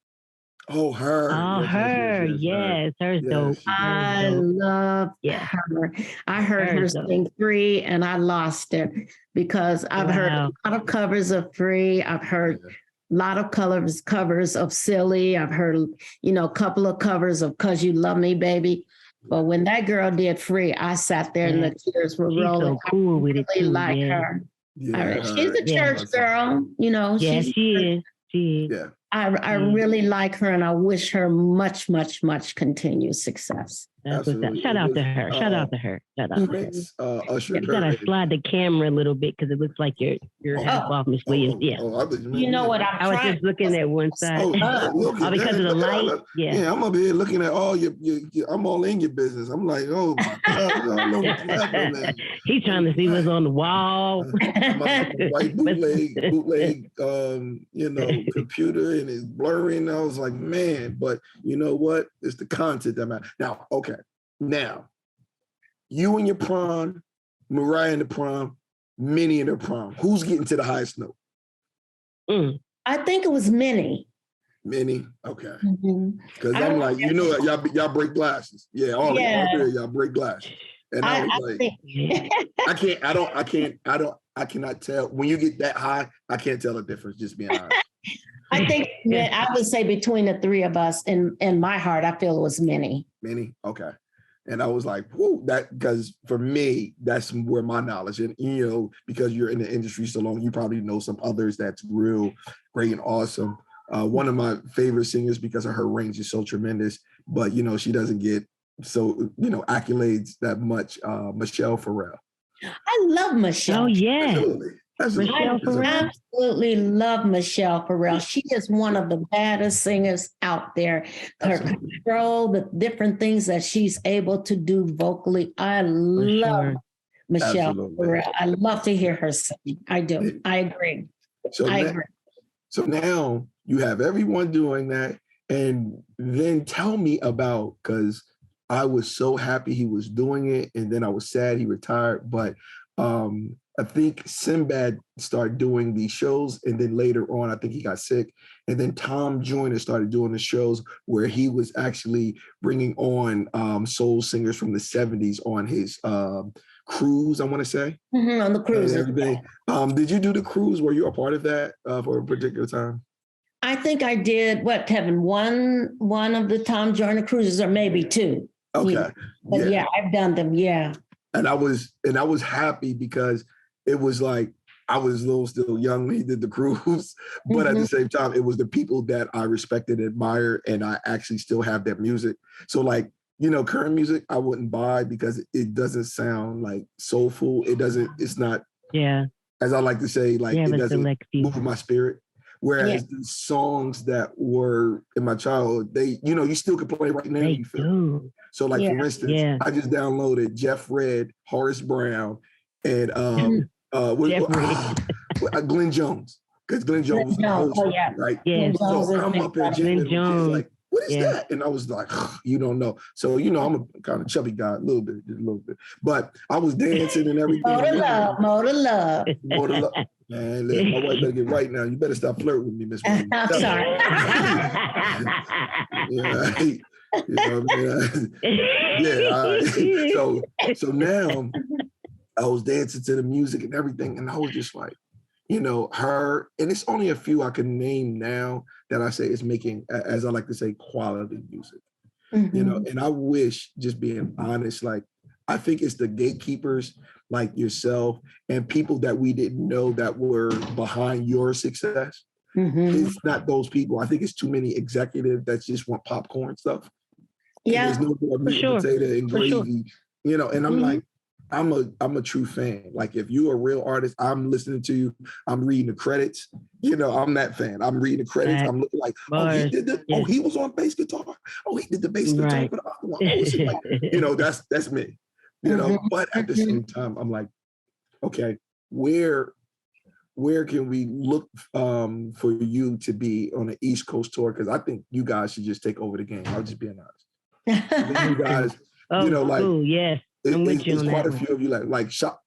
Oh, her. Oh, her. Yes, her's dope. I love her. I heard her sing Free and I lost it because I've heard a lot of covers of Free. I've heard a lot of covers of Silly. I've heard, you know, a couple of covers of 'Cause You Love Me, Baby. But when that girl did Free, I sat there and the tears were rolling. So cool with it too, like her. Yeah, All right. She's a church girl, you know. Yeah, she is. She is. Yeah. I really like her, and I wish her much, much, much continued success. That's what's up. Shout out to her. Shout out to her. Shout out to her. Usher, you gotta slide the camera a little bit because it looks like you're half off, Miss Williams. You know what? I was just looking at one side. Because of the light. Yeah, I'm up here looking at all your I'm all in your business. I'm like, oh my God. He's trying to see what's on the wall. My white bootleg, computer, and it's blurring. I was like, man, but you know what? It's the content that matters. Now, okay. Now, you and your prom, Mariah in the prom, Minnie in the prom. Who's getting to the highest note? I think it was Minnie. Minnie? Okay. Because I'm like, y'all break glasses. Yeah, all of y'all break glasses. And I was I cannot tell. When you get that high, I can't tell the difference, just being honest. I think I would say between the three of us, in my heart, I feel it was Minnie. Minnie? Okay. And I was like, whoo, because for me, that's where my knowledge, and because you're in the industry so long, you probably know some others that's real great and awesome. One of my favorite singers, because of her range, is so tremendous, but she doesn't get accolades that much. Michelle Farrell. I love Michelle. Oh yeah. Absolutely. I absolutely love Michelle Farrell. She is one of the baddest singers out there. Her control, the different things that she's able to do vocally. I love Michelle Farrell. I love to hear her sing. I do. I agree. So now you have everyone doing that. And then tell me about, because I was so happy he was doing it, and then I was sad he retired. But I think Sinbad started doing these shows, and then later on, I think he got sick. And then Tom Joyner started doing the shows where he was actually bringing on soul singers from the 70s on his cruise, I want to say. On the cruise. Did you do the cruise? Were you a part of that for a particular time? I think I did, Kevin? One of the Tom Joyner cruises, or maybe two. Okay. But yeah, I've done them, yeah. And I was happy because it was like, I was still young when he did the cruise, but at the same time, it was the people that I respected and admired, and I actually still have their music. So like, current music, I wouldn't buy because it doesn't sound like soulful. It's not, as I like to say, like it doesn't move my spirit. Whereas the songs that were in my childhood, they, you still can play right now. You feel. So like, for instance, I just downloaded Jeff Redd, Horace Brown, and Glenn Jones, because Glenn Jones was the host, right? Yeah. So I'm up there jamming, like, what is that? And I was like, you don't know. So, I'm a kind of chubby guy, just a little bit. But I was dancing and everything. More to love. Man, my wife better get right now. You better stop flirting with me, Miss Williams. I'm sorry. So now I was dancing to the music and everything, and I was just like, her, and it's only a few I can name now that I say is making, as I like to say, quality music. And I wish, just being honest, like, I think it's the gatekeepers like yourself and people that we didn't know that were behind your success. It's not those people. I think it's too many executives that just want popcorn stuff. Yeah, there's no more meat and potato and gravy. And I'm like, I'm a true fan. Like, if you're a real artist, I'm listening to you. I'm reading the credits. I'm that fan. I'm reading the credits. I'm looking like, he did he was on bass guitar. Oh, he did the bass guitar for the other one. That's me. But at the same time, I'm like, okay, where can we look for you to be on an East Coast tour? Because I think you guys should just take over the game. I'll just be honest. You guys, there's quite a few of you like shop.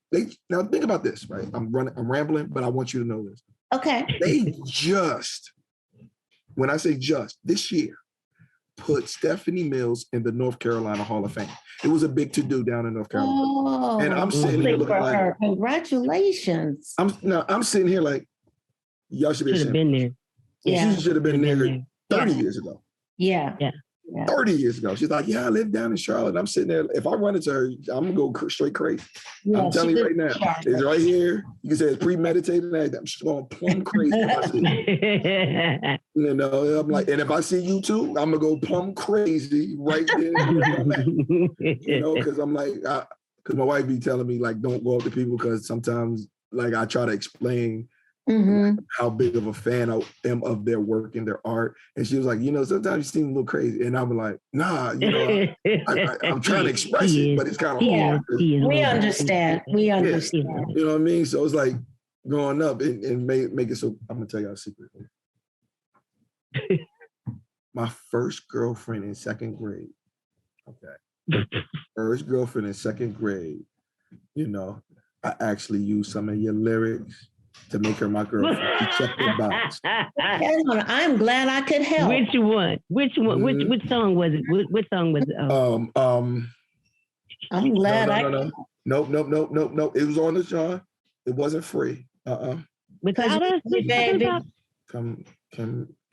Now think about this, right? I'm rambling, but I want you to know this. Okay. They just, when I say just, this year, put Stephanie Mills in the North Carolina Hall of Fame. It was a big to-do down in North Carolina. And I'm sitting here looking like, her. Congratulations. I'm sitting here like, y'all should be been there. Yeah. She should have been there 30 years ago. Yeah. 30 years ago. She's like, yeah, I live down in Charlotte. I'm sitting there. If I run into her, I'm gonna go straight crazy. Yeah, I'm telling you right now, it's right here. You can say it's premeditated. I'm just going plumb crazy. You know, I'm like, and if I see you too, I'm gonna go plumb crazy right there. You know, because I'm like, because my wife be telling me like, don't go up to people because sometimes like I try to explain how big of a fan I am of their work and their art. And she was like, you know, sometimes you seem a little crazy. And I'm like, nah, you know, I'm trying to express it, but it's kind of hard. We understand. We understand. Yeah. You know what I mean? So it's like growing up and make it so, I'm going to tell you a secret. My first girlfriend in second grade. Okay. First girlfriend in second grade, you know, I actually used some of your lyrics to make her my girlfriend. She checked the box. I'm glad I could help. Which one? Which song was it? Which song was it? I'm glad Nope. It was on the John. It wasn't free. Without us, baby. Can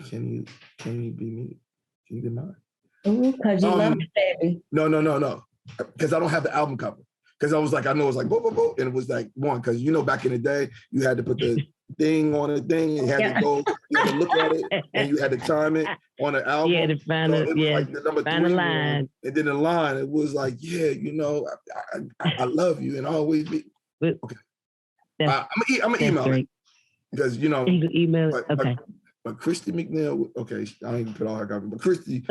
you be me? Can you be mine? Because you love me, baby. No. Because I don't have the album cover. Because I was like, I know it was like, boop, and it was like one, because you know, back in the day, you had to put the thing on the thing, and you had to go, you had to look at it, and you had to time it on the album. Yeah, to find it. Yeah, like the number find 3 the line. one, and then the line, it was like, yeah, you know, I love you, and I'll always be. Okay, I'm gonna email it because you know, you email it. Okay. But Christy McNeil, okay, I ain't put all her cover, but Christy.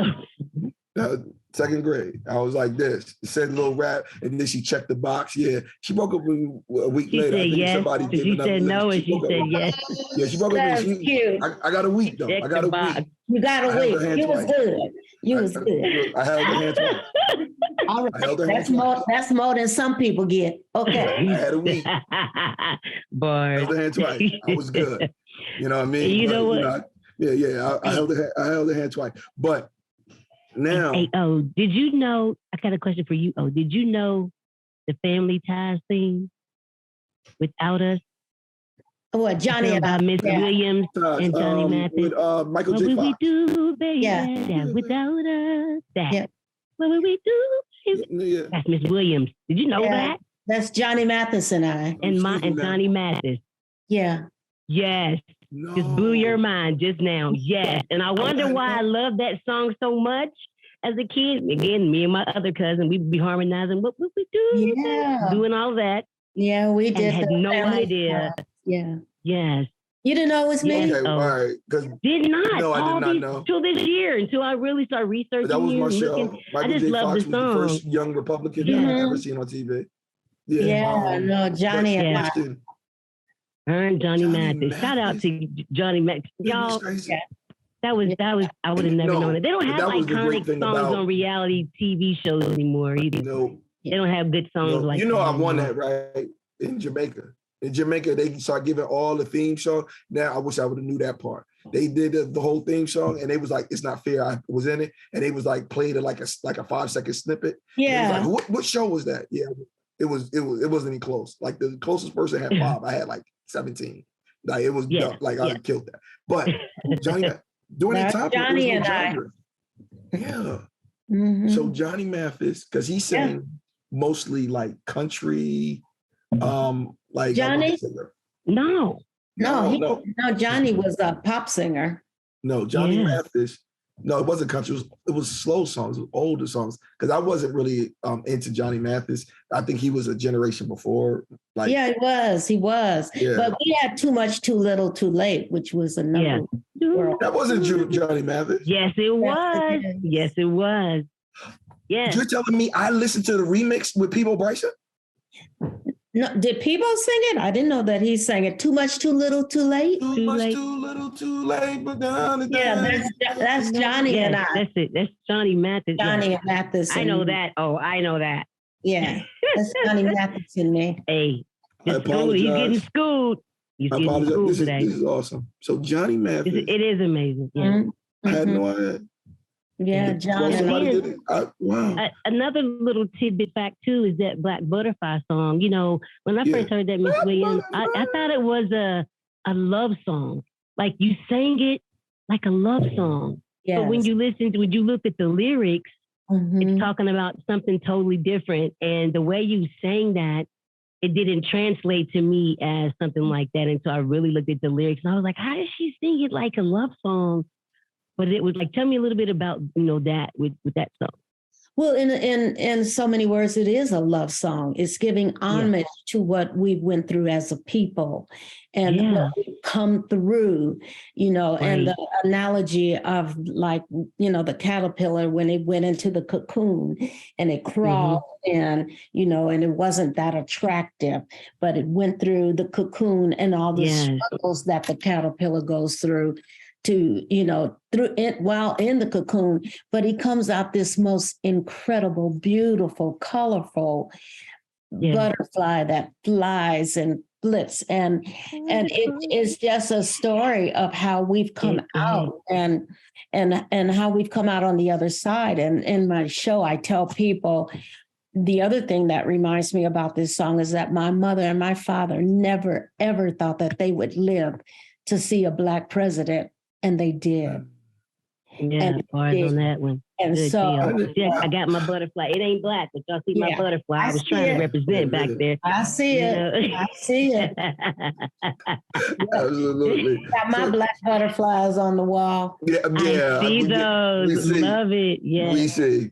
Second grade, I was like this. Said a little rap, and then she checked the box. Yeah, she broke up a week later. Said yes. Somebody did she said no, and she said yes. Yeah, she broke up. I got a week though. Check I got a box. week. You got a week. You was good. You was good. I held her hand twice. All right. That's more than some people get. Okay. I had a week. Bars. I held her hand twice. I was good. You know what I mean? You know what? I held her hand twice, but. Now, hey, did you know? I got a question for you. Did you know the Family Ties thing? Without Us. What Johnny and Miss Williams and Johnny Mathis. With Michael J. What would Fox. we do, baby? Without us, that. Yeah. What would we do? Yeah. That's Miss Williams. Did you know that? That's Johnny Mathis and I. And Johnny Mathis. Yeah. Yes. No. Just blew your mind just now. Yes. And I wonder why I love that song so much as a kid. Again, me and my other cousin, we'd be harmonizing. What would we do? Yeah. Doing all that. Yeah, we did. And had no idea. Yeah. Yes. You didn't know it was me? Okay, all right. Did not. No, I did not know. Until this year, until I really started researching. That was my show. Michael J. Fox was the first young Republican I've ever seen on TV. No, Johnny and I. And Johnny Mathis. Shout out to Johnny Mathis. Y'all, that was, I would have never known it. They don't have iconic songs on reality TV shows anymore either. No. They don't have good songs like that. You know, I won that, right? In Jamaica. In Jamaica, they start giving all the theme song. Now, I wish I would have knew that part. They did the whole theme song, and they was like, "It's not fair." I was in it, and they was like played it like a 5-second snippet. Yeah. Like, what show was that? Yeah, it wasn't even close. Like the closest person had 5. I had like 17. Like it was like I killed that. But Johnny, during that time, Johnny and I. Yeah. Mm-hmm. So Johnny Mathis, because he sang mostly like country, like Johnny. No, Johnny was a pop singer. No, Johnny Mathis. No, it wasn't country. It was slow songs, it was older songs. Because I wasn't really into Johnny Mathis. I think he was a generation before. Like, he was. Yeah. But we had Too Much, Too Little, Too Late, which was another. Yeah. That wasn't Johnny Mathis. Yes, it was. Yes, it was. Yes. You're telling me I listened to the remix with Peabo Bryson? No, did Peabo sing it? I didn't know that he sang it. Too Much, Too Little, Too Late? Too much, too little, too late, but down. That's Johnny and I. That's it. That's Johnny Mathis. Johnny and Mathis. I know that. Oh, I know that. Yeah, that's Johnny Mathis in there. Hey, he's getting schooled. He's getting schooled today. This is awesome. So Johnny Mathis. It is amazing. Yeah. Mm-hmm. I had no idea. Yeah, Johnny. Wow. Another little tidbit fact too is that Black Butterfly song. You know, when I first heard that Miss Williams, I thought it was a love song. Like you sang it like a love song. Yes. But when you look at the lyrics, it's talking about something totally different. And the way you sang that, it didn't translate to me as something like that. And so I really looked at the lyrics and I was like, how does she sing it like a love song? But it was like, tell me a little bit about, that with that song. Well, in so many words, it is a love song. It's giving homage to what we went through as a people and what we've come through, and the analogy of like, the caterpillar when it went into the cocoon and it crawled in, and it wasn't that attractive, but it went through the cocoon and all the struggles that the caterpillar goes through to, through it while in the cocoon, but he comes out this most incredible, beautiful, colorful butterfly that flies and flips. And it is just a story of how we've come out and how we've come out on the other side. And in my show, I tell people, the other thing that reminds me about this song is that my mother and my father never, ever thought that they would live to see a Black president. And they did. Yeah, bars on that one. And good so I got my butterfly. It ain't black, but y'all see my butterfly. I was trying to represent back there. I see it. I see it. Absolutely. Got my black butterflies on the wall. Yeah. I see those. Love it. Yeah. We see.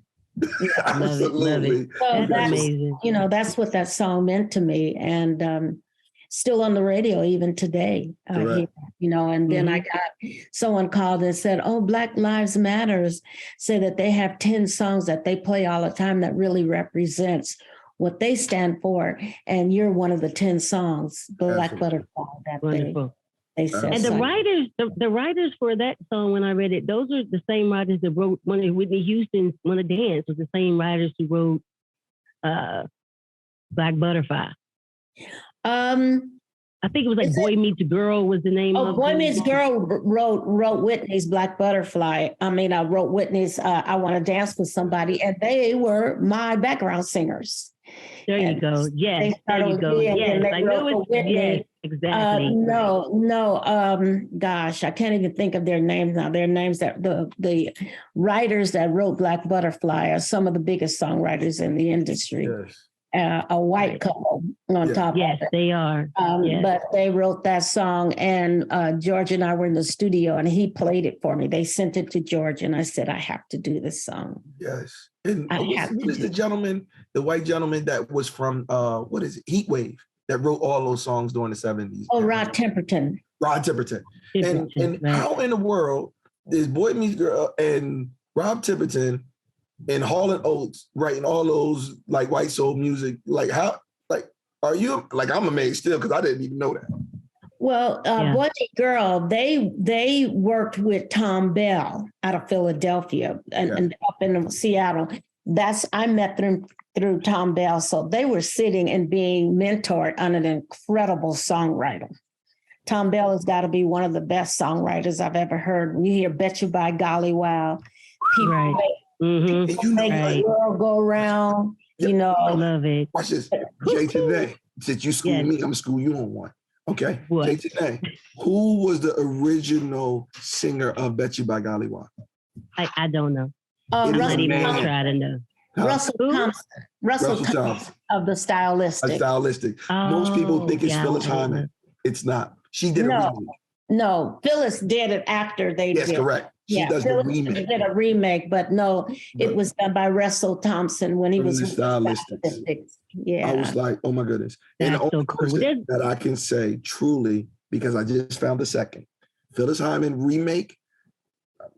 Absolutely. So that's amazing. That's what that song meant to me. And still on the radio even today, and then I got someone called and said, oh, Black Lives Matters, say that they have 10 songs that they play all the time that really represents what they stand for. And you're one of the 10 songs, Black Butterfly, that they said. And the writers for that song, when I read it, those are the same writers that wrote one of Whitney Houston's, one of Dance was the same writers who wrote Black Butterfly. I think it was like Boy Meets Girl was the name of it. Boy Meets Girl wrote Whitney's Black Butterfly. I wrote Whitney's I Want to Dance with Somebody, and they were my background singers. There you go. Yes, there you go. Yes, I know it's yes, exactly. Gosh, I can't even think of their names now. Their names that the writers that wrote Black Butterfly are some of the biggest songwriters in the industry. Yes. A white couple on top of it. Yes, they are. But they wrote that song, and George and I were in the studio, and he played it for me. They sent it to George, and I said, I have to do this song. Yes. And what is the gentleman, the white gentleman that was from, what is it, Heat Wave, that wrote all those songs during the 70s? Oh, Rod Temperton. And how in the world is Boy Meets Girl and Rob Temperton and Hall & Oates writing all those like white soul music? Like how, like, are you, like, I'm amazed still because I didn't even know that. Well, Boy Meets Girl, they worked with Tom Bell out of Philadelphia and up in Seattle. I met them through Tom Bell. So they were sitting and being mentored on an incredible songwriter. Tom Bell has got to be one of the best songwriters I've ever heard. When you hear Bet You By Golly Wow, people make the world go round, I love it. Watch this. Jay Tanae, since you school me, I'm going to school you on one. Okay. What? Jay Tanae, who was the original singer of Bet You By Golly Wow? I don't know. Russell Thompson. Try to know. Russell Thompson of the Stylistic. Most people think it's Phyllis Hyman. It's not. She did a remake. No, Phyllis did it after they did. Yes, correct. She does Phyllis the remake. did a remake, but no, it was done by Russell Thompson when he was Stylistic. Yeah. I was like, oh my goodness. That's and the only so cool. person that I can say truly, because I just found the second, Phyllis Hyman remake.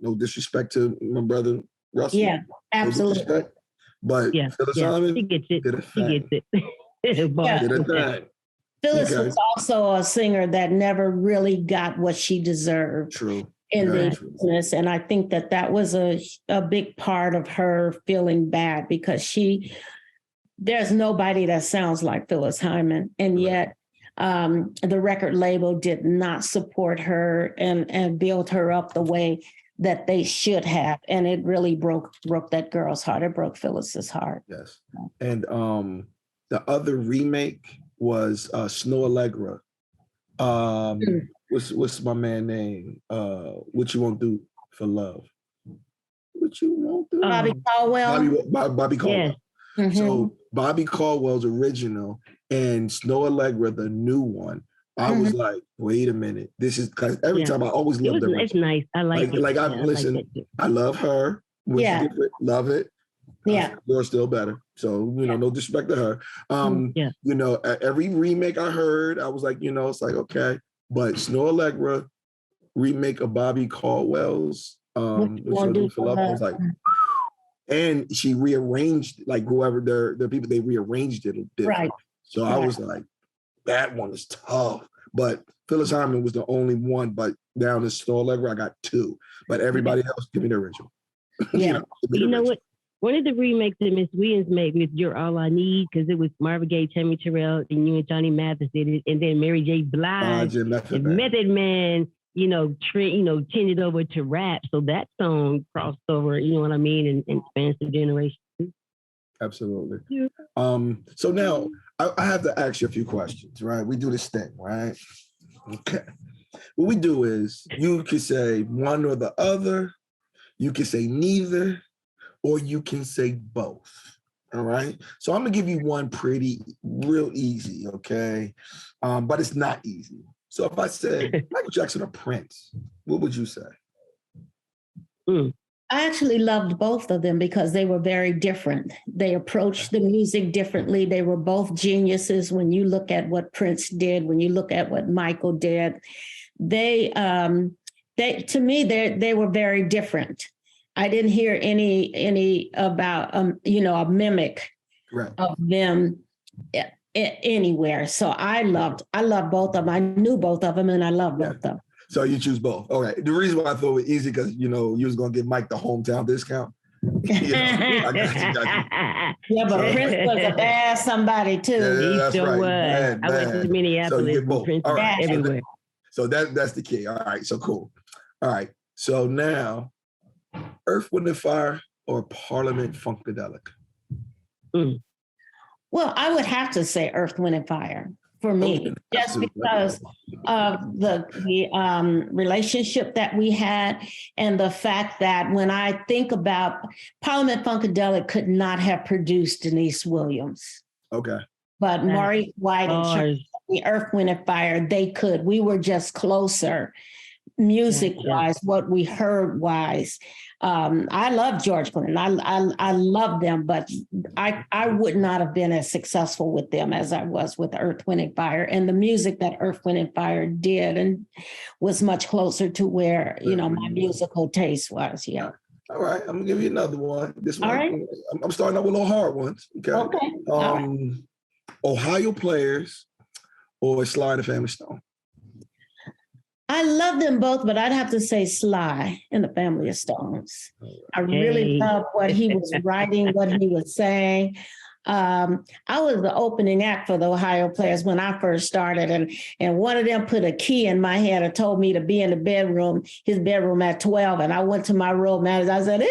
No disrespect to my brother Russell. Yeah, absolutely. No but Phyllis Hyman she gets it. did a thing. She gets it. Phyllis was also a singer that never really got what she deserved. True. In the business. And I think that was a big part of her feeling bad because there's nobody that sounds like Phyllis Hyman. And yet the record label did not support her and build her up the way that they should have. And it really broke that girl's heart. It broke Phyllis's heart. Yes. And the other remake was Snow Allegra. What's my man name? What You Won't Do for Love. what you want to do. Bobby Caldwell. Bobby Caldwell. Yes. So Bobby Caldwell's original and Snow Allegra, the new one. I was like, wait a minute. This is because every time I always loved the It's nice. I like it. Like I listen, I love her. Different, love it. Yeah. You're still better. So, no disrespect to her. Every remake I heard, I was like, it's like, okay. But Snow Allegra remake of Bobby Caldwell's I was like, and she rearranged, like whoever their people, they rearranged it different. Right. So I was like, that one is tough. But Phyllis Hyman was the only one, but down to Snow Allegra, I got 2. But everybody else, give me the original. Yeah. You know what? One of the remakes that Miss Williams made with You're All I Need, because it was Marvin Gaye, Tammy Terrell, and you and Johnny Mathis did it, and then Mary J. Blige, Method Man, tended over to rap. So that song crossed over, you know what I mean, and spans the generations. Absolutely. Yeah. So now I have to ask you a few questions, right? We do this thing, right? Okay. What we do is you can say one or the other, you can say neither, or you can say both. All right. So I'm gonna give you one real easy, okay? But it's not easy. So if I said Michael Jackson or Prince, what would you say? I actually loved both of them because they were very different. They approached the music differently. They were both geniuses. When you look at what Prince did, when you look at what Michael did, they to me, they were very different. I didn't hear any about a mimic of them anywhere. So I loved both of them. I knew both of them, and I loved both of them. So you choose both. All right. The reason why I thought it was easy because you was gonna give Mike the hometown discount. I got you. Yeah, but Prince was a bad somebody too. Yeah, he still was. I went to Minneapolis. So Prince everywhere. So that's the key. All right. So cool. All right. So now, Earth, Wind & Fire or Parliament Funkadelic? Well, I would have to say Earth, Wind & Fire for me, just because of the relationship that we had and the fact that when I think about Parliament Funkadelic could not have produced Deniece Williams. Okay. But Maurice White and the Earth, Wind & Fire, they could. We were just closer music-wise, what we heard wise. I love George Clinton. I love them, but I would not have been as successful with them as I was with Earth, Wind & Fire. And the music that Earth, Wind & Fire did and was much closer to where, my musical taste was. Yeah. All right. I'm going to give you another one. This one, all right. I'm starting out with little hard ones. Okay. Right. Ohio Players or Sly and the Family Stone? I love them both, but I'd have to say Sly and the Family of Stones. I really love what he was writing, what he was saying. I was the opening act for the Ohio Players when I first started, and one of them put a key in my hand and told me to be in the bedroom, his bedroom at 12, and I went to my road manager. I said,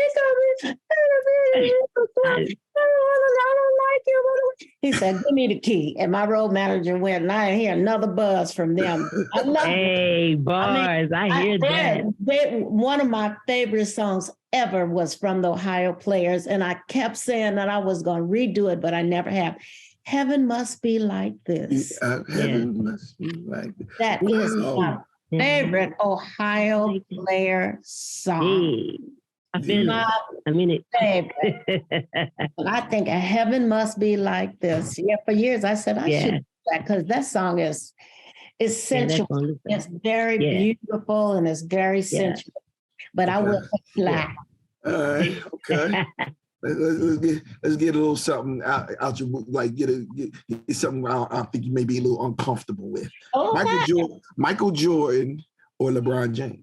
he said, give me the key. And my road manager went, and I didn't hear another buzz from them. I love bars. I hear that. One of my favorite songs ever was from the Ohio Players. And I kept saying that I was going to redo it, but I never have. Heaven Must Be Like This. Heaven Must Be Like This. That is my favorite Ohio Player song. I feel it. I mean it. I think a Heaven Must Be Like This. Yeah, for years I said I should do that because that song is sensual. It's very beautiful and it's very sensual. But I will Sly. All right, okay. Let's get a little something out your like get something I think you may be a little uncomfortable with. Okay. Michael Jordan or LeBron James?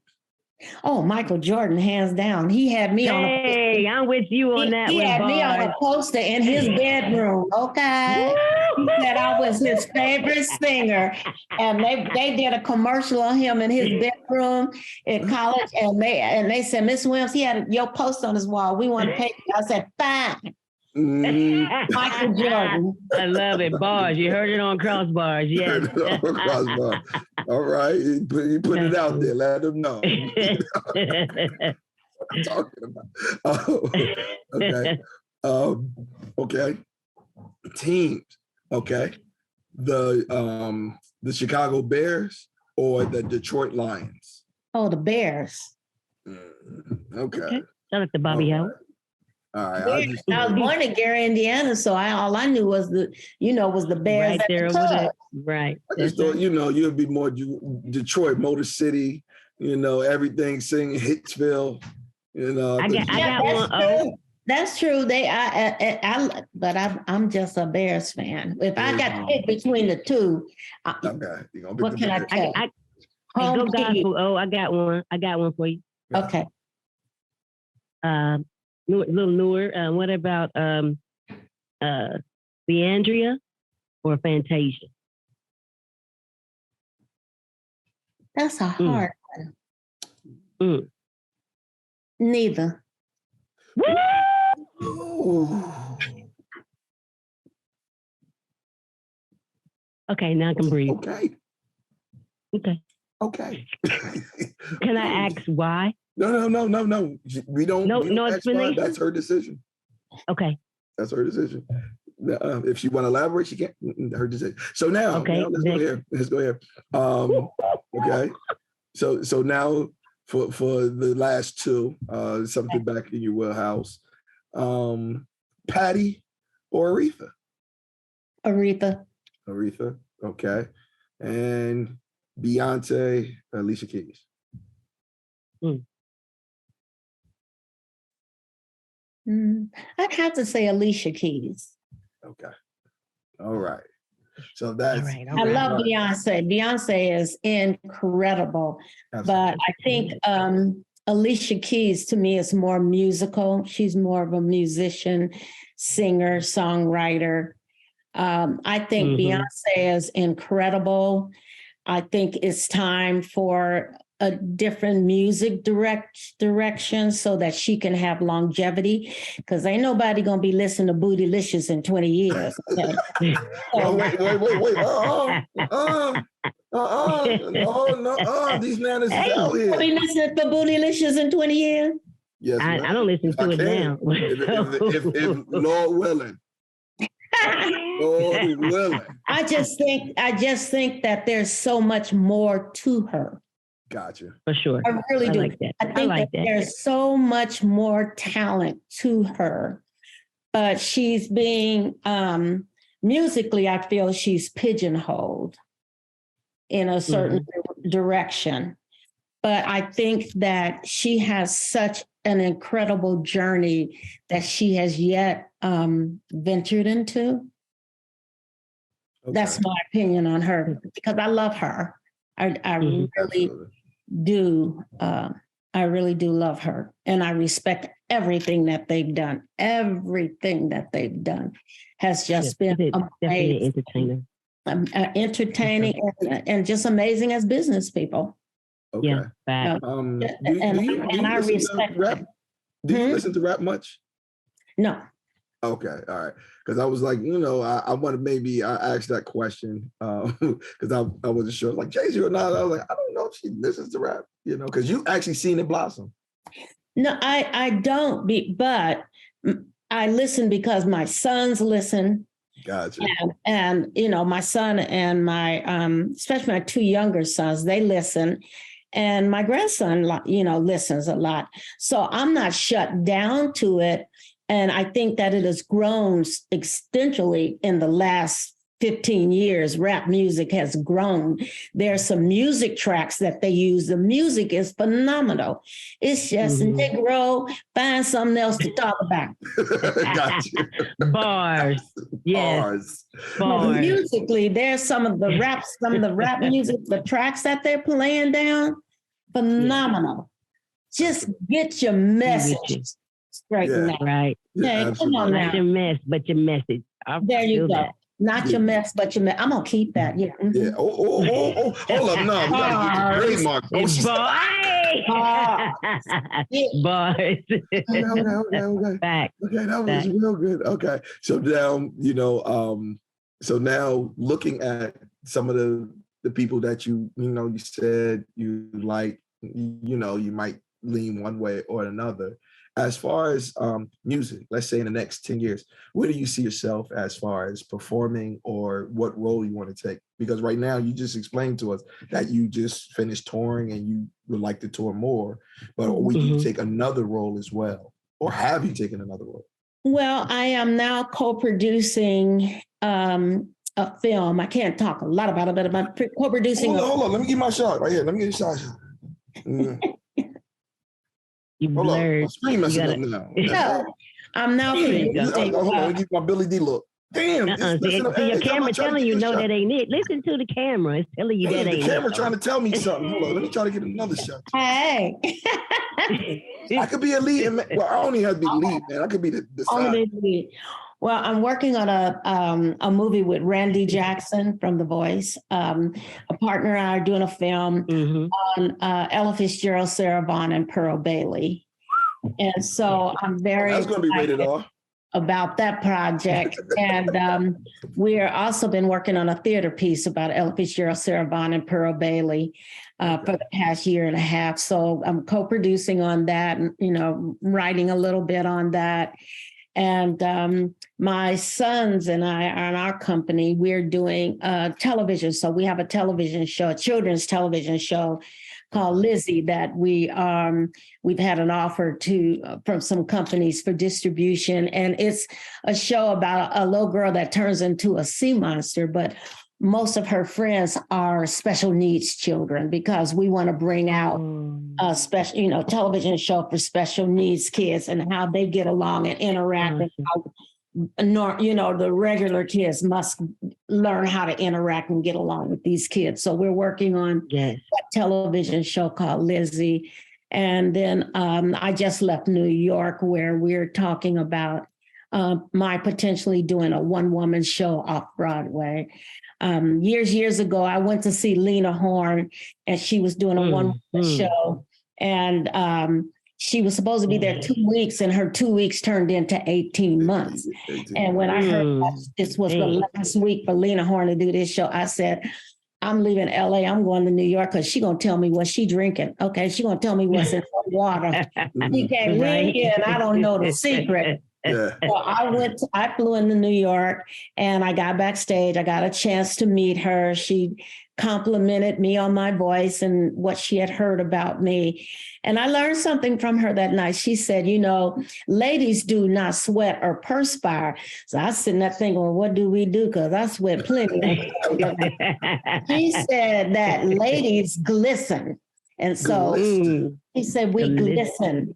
Oh, Michael Jordan, hands down. He had me on a poster. I'm with you on that one. He had me on a poster in his bedroom, okay? He said I was his favorite singer. And they did a commercial on him in his bedroom in college. And they said, Miss Williams, he had your poster on his wall. We want to pay you. I said, fine. Michael Jordan. I love it. Bars. You heard it on KROSS BARZ. Yes. KROSS BARZ. All right. You put it out there. Let them know. I'm talking about. Oh, okay. Okay. Teams. Okay. The Chicago Bears or the Detroit Lions? Oh, the Bears. Okay. Shout out to Bobby Howard. All right. I was born in Gary, Indiana, so all I knew was the Bears right there over there. Right. I just thought, you'd be more Detroit, Motor City, everything, singing Hitsville, I got one. True. That's true. But I'm just a Bears fan. If I got to pick between the two, what can I tell? Go gospel. Oh, I got one. I got one for you. Okay. Little newer. What about Leandria or Fantasia? That's a hard one. Neither. Okay, now I can breathe. Okay. Can I ask why? No. We don't. No explanation. That's her decision. Okay. That's her decision. If she want to elaborate, she can. Her decision. So now, let's go here. Okay. So now for the last two, something back in your wheelhouse. Patty or Aretha? Aretha. Okay. And Beyonce, Alicia Keys. I'd have to say Alicia Keys. Okay. All right. So that's. I love Beyonce. Beyonce is incredible. Absolutely. But I think Alicia Keys to me is more musical. She's more of a musician, singer, songwriter. I think Beyonce is incredible. I think it's time for a different music direction so that she can have longevity, because ain't nobody gonna be listening to Bootylicious in 20 years. Okay? Wait. These nanas is out here. Are we listening to Bootylicious in 20 years? Yes, I don't listen to it now. if Lord willing. Lord willing. I just think that there's so much more to her. Gotcha. For sure. I really do. Like that. I think that there's so much more talent to her, but she's being musically, I feel she's pigeonholed in a certain direction. But I think that she has such an incredible journey that she has yet ventured into. Okay. That's my opinion on her, because I love her. I really do. I really do love her, and I respect everything that they've done. Everything that they've done has just been amazing. Entertaining and just amazing as business people. Okay. Yeah. And I respect rap. Do you listen to rap much? No. Okay, all right. Because I was like, I want to maybe ask that question because I wasn't sure, like Jay-Z or not. I was like, I don't know if she listens to rap, because you actually seen it blossom. No, I don't. But I listen because my sons listen. Gotcha. And my son and my especially my two younger sons, they listen. And my grandson, listens a lot. So I'm not shut down to it. And I think that it has grown exponentially in the last 15 years. Rap music has grown. There's some music tracks that they use. The music is phenomenal. It's just Negro, find something else to talk about. Gotcha. Bars. Yes. Bars. Musically, there's some of the rap music, the tracks that they're playing down, phenomenal. Just get your message straightened out. Right. Okay, come on now. Not your mess, but your message. There you go. That. Not your mess, but your mess. I'm gonna keep that. Yeah. Mm-hmm. Yeah. Oh, hold up. No, we gotta get your trademark. Bars. Okay. Back. Okay, that was real good. Okay. So now, so now looking at some of the people that you said you like, you might lean one way or another. As far as music, let's say in the next 10 years, where do you see yourself as far as performing, or what role you want to take? Because right now you just explained to us that you just finished touring and you would like to tour more, but will you take another role as well? Or have you taken another role? Well, I am now co-producing a film. I can't talk a lot about it, but I'm co-producing. Hold on. Let me get my shot right here. Let me get a shot. You blurred. My screen messing up now. No, I'm now producing. Hold on, let me give my Billy D look. Damn. Your camera telling you no, that ain't it. Listen to the camera. It's telling you that ain't it. The camera trying to tell me something. Hold on, let me try to get another shot. Hey. I could be a lead. Well, I don't even have to be lead, man. I could be the side. Well, I'm working on a movie with Randy Jackson from The Voice. A partner and I are doing a film on Ella Fitzgerald, Sarah Vaughan, and Pearl Bailey. And so I'm very that's going to be rated R about that project. And we're also been working on a theater piece about Ella Fitzgerald, Sarah Vaughan, and Pearl Bailey for the past year and a half. So I'm co-producing on that, and, you know, writing a little bit on that. And my sons and I are in our company, we're doing television. So we have a television show, a children's television show called Lizzie that we've had an offer to from some companies for distribution. And it's a show about a little girl that turns into a sea monster, but most of her friends are special needs children, because we want to bring out a special, you know, television show for special needs kids and how they get along and interact. And how, you know, the regular kids must learn how to interact and get along with these kids. So we're working on a television show called Lizzie. And then I just left New York, where we're talking about my potentially doing a one-woman show off Broadway. Years ago, I went to see Lena Horne, and she was doing a one-woman show. And she was supposed to be there 2 weeks, and her 2 weeks turned into 18 months. And when I heard that this was the last week for Lena Horne to do this show, I said, I'm leaving LA. I'm going to New York, because she's going to tell me what she's drinking. Okay, she's going to tell me what's in her water. She can't drink it, and I don't know the secret. Yeah. So I flew into New York, and I got backstage. I got a chance to meet her. She complimented me on my voice and what she had heard about me. And I learned something from her that night. She said, you know, ladies do not sweat or perspire. So I was sitting there thinking, well, what do we do? Because I sweat plenty. She said that ladies glisten. And so she said, we glisten.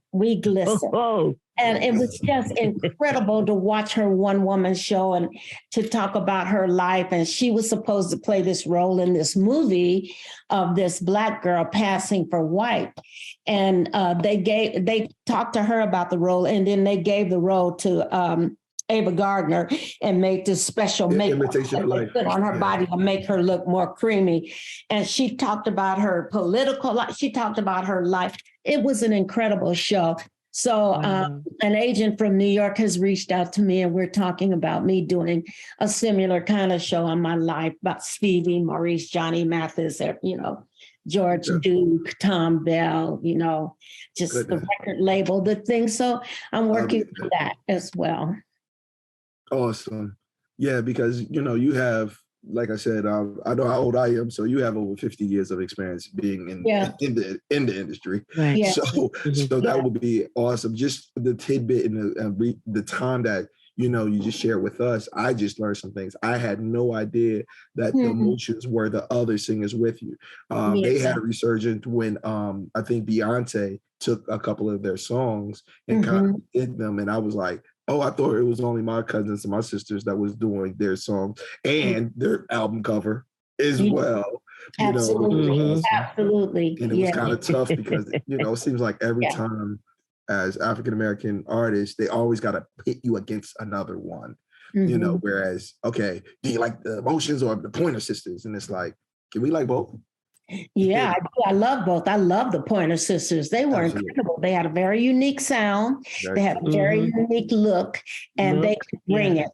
And it was just incredible to watch her one-woman show and to talk about her life. And she was supposed to play this role in this movie of this Black girl passing for white. And they talked to her about the role, and then they gave the role to Ava Gardner and made this special makeup put on her body to make her look more creamy. And she talked about her political life. She talked about her life. It was an incredible show. So an agent from New York has reached out to me, and we're talking about me doing a similar kind of show on my life about Stevie, Maurice, Johnny Mathis, you know, George Duke, Tom Bell, you know, just the record label, the thing. So I'm working on that as well. Awesome. Yeah, because, you know, you have, like I said, I know how old I am, so you have over 50 years of experience being in the industry. Right. Yeah. So that would be awesome. Just the tidbit and the time that, you know, you just shared with us, I just learned some things. I had no idea that the Emotions were the other singers with you. They had a resurgence when I think Beyonce took a couple of their songs and kind of did them, and I was like, oh, I thought it was only my cousins and my sisters that was doing their songs and their album cover as well. Absolutely. You know, Absolutely. And it was kind of tough because, you know, it seems like every time as African-American artists, they always got to pit you against another one, you know, whereas, okay, do you like the Emotions or the Pointer Sisters? And it's like, can we like both? Yeah, I love both. I love the Pointer Sisters. They were incredible. They had a very unique sound. They had a very unique look, and they could bring it.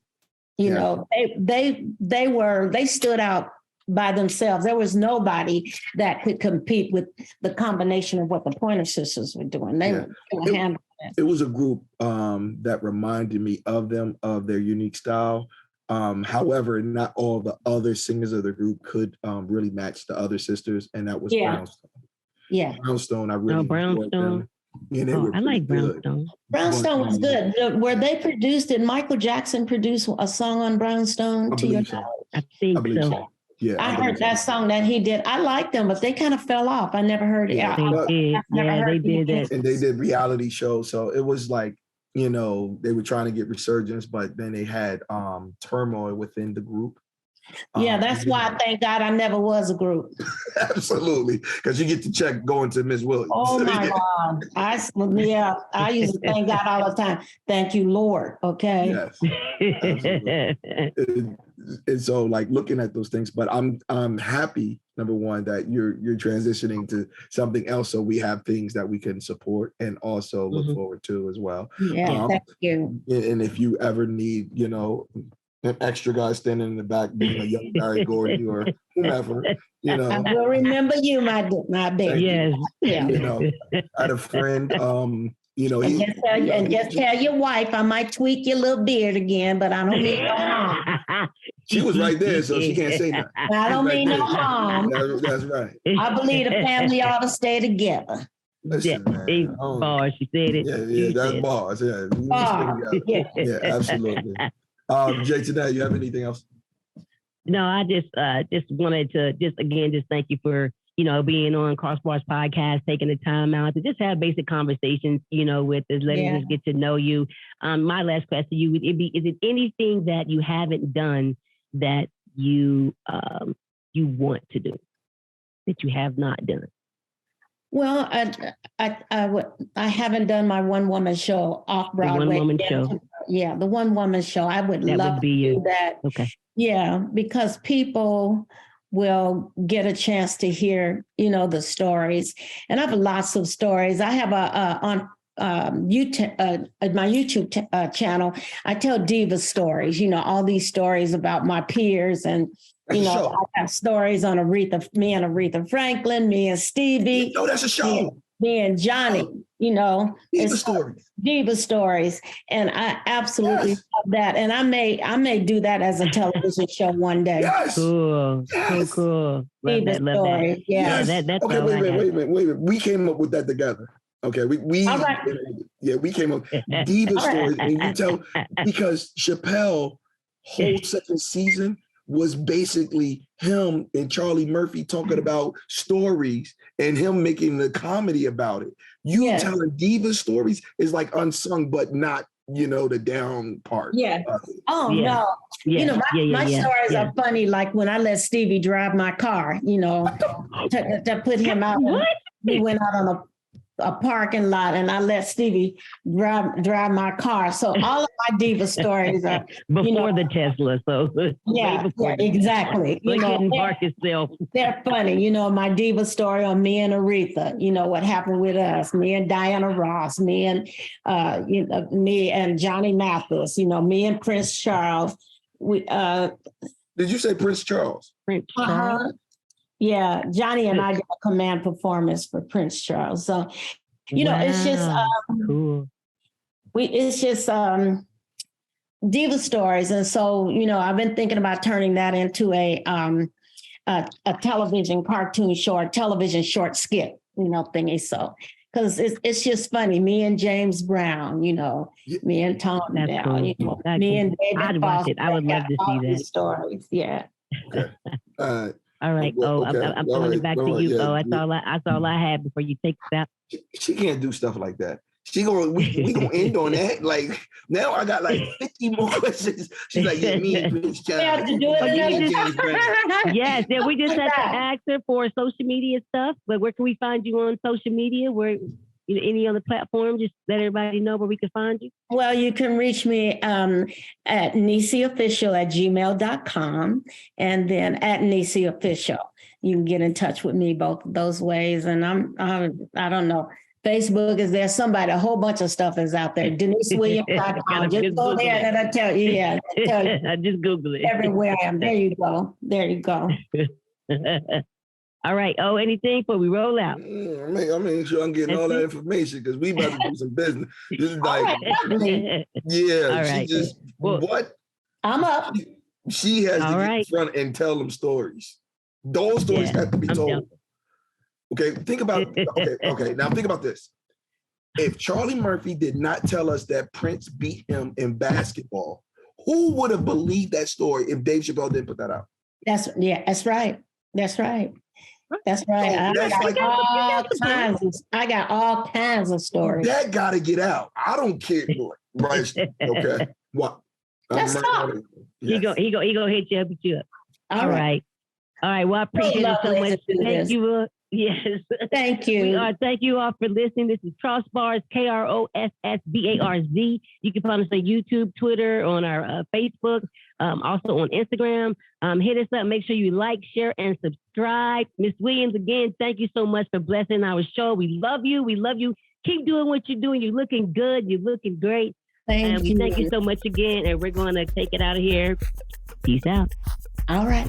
You know, they stood out by themselves. There was nobody that could compete with the combination of what the Pointer Sisters were doing. They were handling it. It was a group that reminded me of them, of their unique style. However, not all the other singers of the group could really match the other sisters, and that was Brownstone. Yeah. Brownstone, I really enjoyed them. Yeah, I like Brownstone. Brownstone was good. Were they produced? Did Michael Jackson produce a song on Brownstone? I think so. Yeah, I heard that song that he did. I liked them, but they kind of fell off. I never heard it. They did that. And they did reality shows. So it was like, you know, they were trying to get resurgence, but then they had turmoil within the group. That's why I thank God I never was a group. Absolutely, because you get to check going to Miss Williams. Oh my God. I used to thank God all the time. Thank you, Lord. Okay. Yes. And so, like, looking at those things, but I'm happy, number one, that you're transitioning to something else, so we have things that we can support and also look forward to as well. Yeah, thank you. And if you ever need, you know, an extra guy standing in the back being a young Barry Gordy or whomever, you know. I will remember you, my baby. Yes. Yeah. You know, I had a friend, you know, just tell your wife I might tweak your little beard again, but I don't mean no harm. She was right there, so she can't say nothing. I don't mean no harm. That's right. I believe the family ought to stay together. Listen, man, bars. She said it. Yeah, that's bars. Yeah, yeah, absolutely. Jay, Tanae, you have anything else? No, I just wanted to just thank you for, you know, being on KROSS BARZ podcast, taking the time out to just have basic conversations, you know, with us, letting us get to know you. My last question to you would be: is it anything that you haven't done that you want to do that you have not done? Well, I haven't done my one-woman show off Broadway. The one-woman show. Yeah, the one-woman show. I would love to do that. Okay. Yeah, because people will get a chance to hear, you know, the stories. And I have lots of stories. I have on YouTube, my YouTube channel, I tell diva stories, you know, all these stories about my peers, and you know, I have stories on me and Aretha Franklin, me and Stevie. No, that's a show. Me and Johnny, you know. Diva stories. And I absolutely love that. And I may do that as a television show one day. Yes. Cool. Yes. So cool. Love Diva stories. Yeah. Yes. That's okay, wait a minute. We came up with that together. Okay, we came up diva stories, and you tell, because Chappelle whole second season was basically him and Charlie Murphy talking about stories and him making the comedy about it. You telling diva stories is like unsung, but not, you know, the down part. Yeah. No. Yeah. You know, my stories are funny. Like when I let Stevie drive my car, you know, to put him out. What? We went out on a parking lot, and I let Stevie drive my car. So all of my diva stories are before the Tesla. So exactly. You know, park itself. They're funny. You know, my diva story on me and Aretha. You know what happened with us. Me and Diana Ross. Me and me and Johnny Mathis. You know, me and Prince Charles. We. Did you say Prince Charles? Prince Charles. Yeah, Johnny and I did a command performance for Prince Charles. So, you know, it's just cool. It's just diva stories, and so, you know, I've been thinking about turning that into a television cartoon short, television short skit, you know, thingy. So, because it's just funny. Me and James Brown, you know, me and Tom Down, cool. you know, me and David I'd Foster, watch it. I would love to see that. Stories, yeah. Okay. All right. I'm coming back to you. That's all I had before you take that. She can't do stuff like that. We gonna end on that. Like, now I got like 50 more questions. She's like, yeah, me and Prince Charles. We have to do it. Yes, yeah, we just have to ask her for social media stuff. But where can we find you on social media? Where, you know, any other platform? Just let everybody know where we can find you. Well, you can reach me at nieceofficial@gmail.com, and then at nieceofficial. You can get in touch with me both those ways. And I don't know, Facebook is there. Somebody, a whole bunch of stuff is out there. DenieceWilliams.com. Just go there and it'll tell you. Yeah, tell you. I just Google it. Everywhere I am. There you go. There you go. All right. Oh, anything before we roll out? I mean, sure I'm getting all that information because we about to do some business. This is like, yeah, all right. She just, what? I'm up. She has to get in front and tell them stories. Those stories have to be told. Okay, think about, okay, now think about this. If Charlie Murphy did not tell us that Prince beat him in basketball, who would have believed that story if Dave Chappelle didn't put that out? That's right. That's right. That's right. I got all kinds of stories. That got to get out. I don't care. Right? Okay. What? Let's talk. Yes. He go hit you up. All right. All right. Well, I appreciate it so much. Thank you. Yes. Thank you. Thank you all for listening. This is KROSS BARZ, KROSS BARZ. You can find us on YouTube, Twitter, on our Facebook, also on Instagram. Hit us up. Make sure you like, share, and subscribe. Miss Williams, again, thank you so much for blessing our show. We love you. We love you. Keep doing what you're doing. You're looking good. You're looking great. Thank you. Thank you so much again. And we're going to take it out of here. Peace out. All right.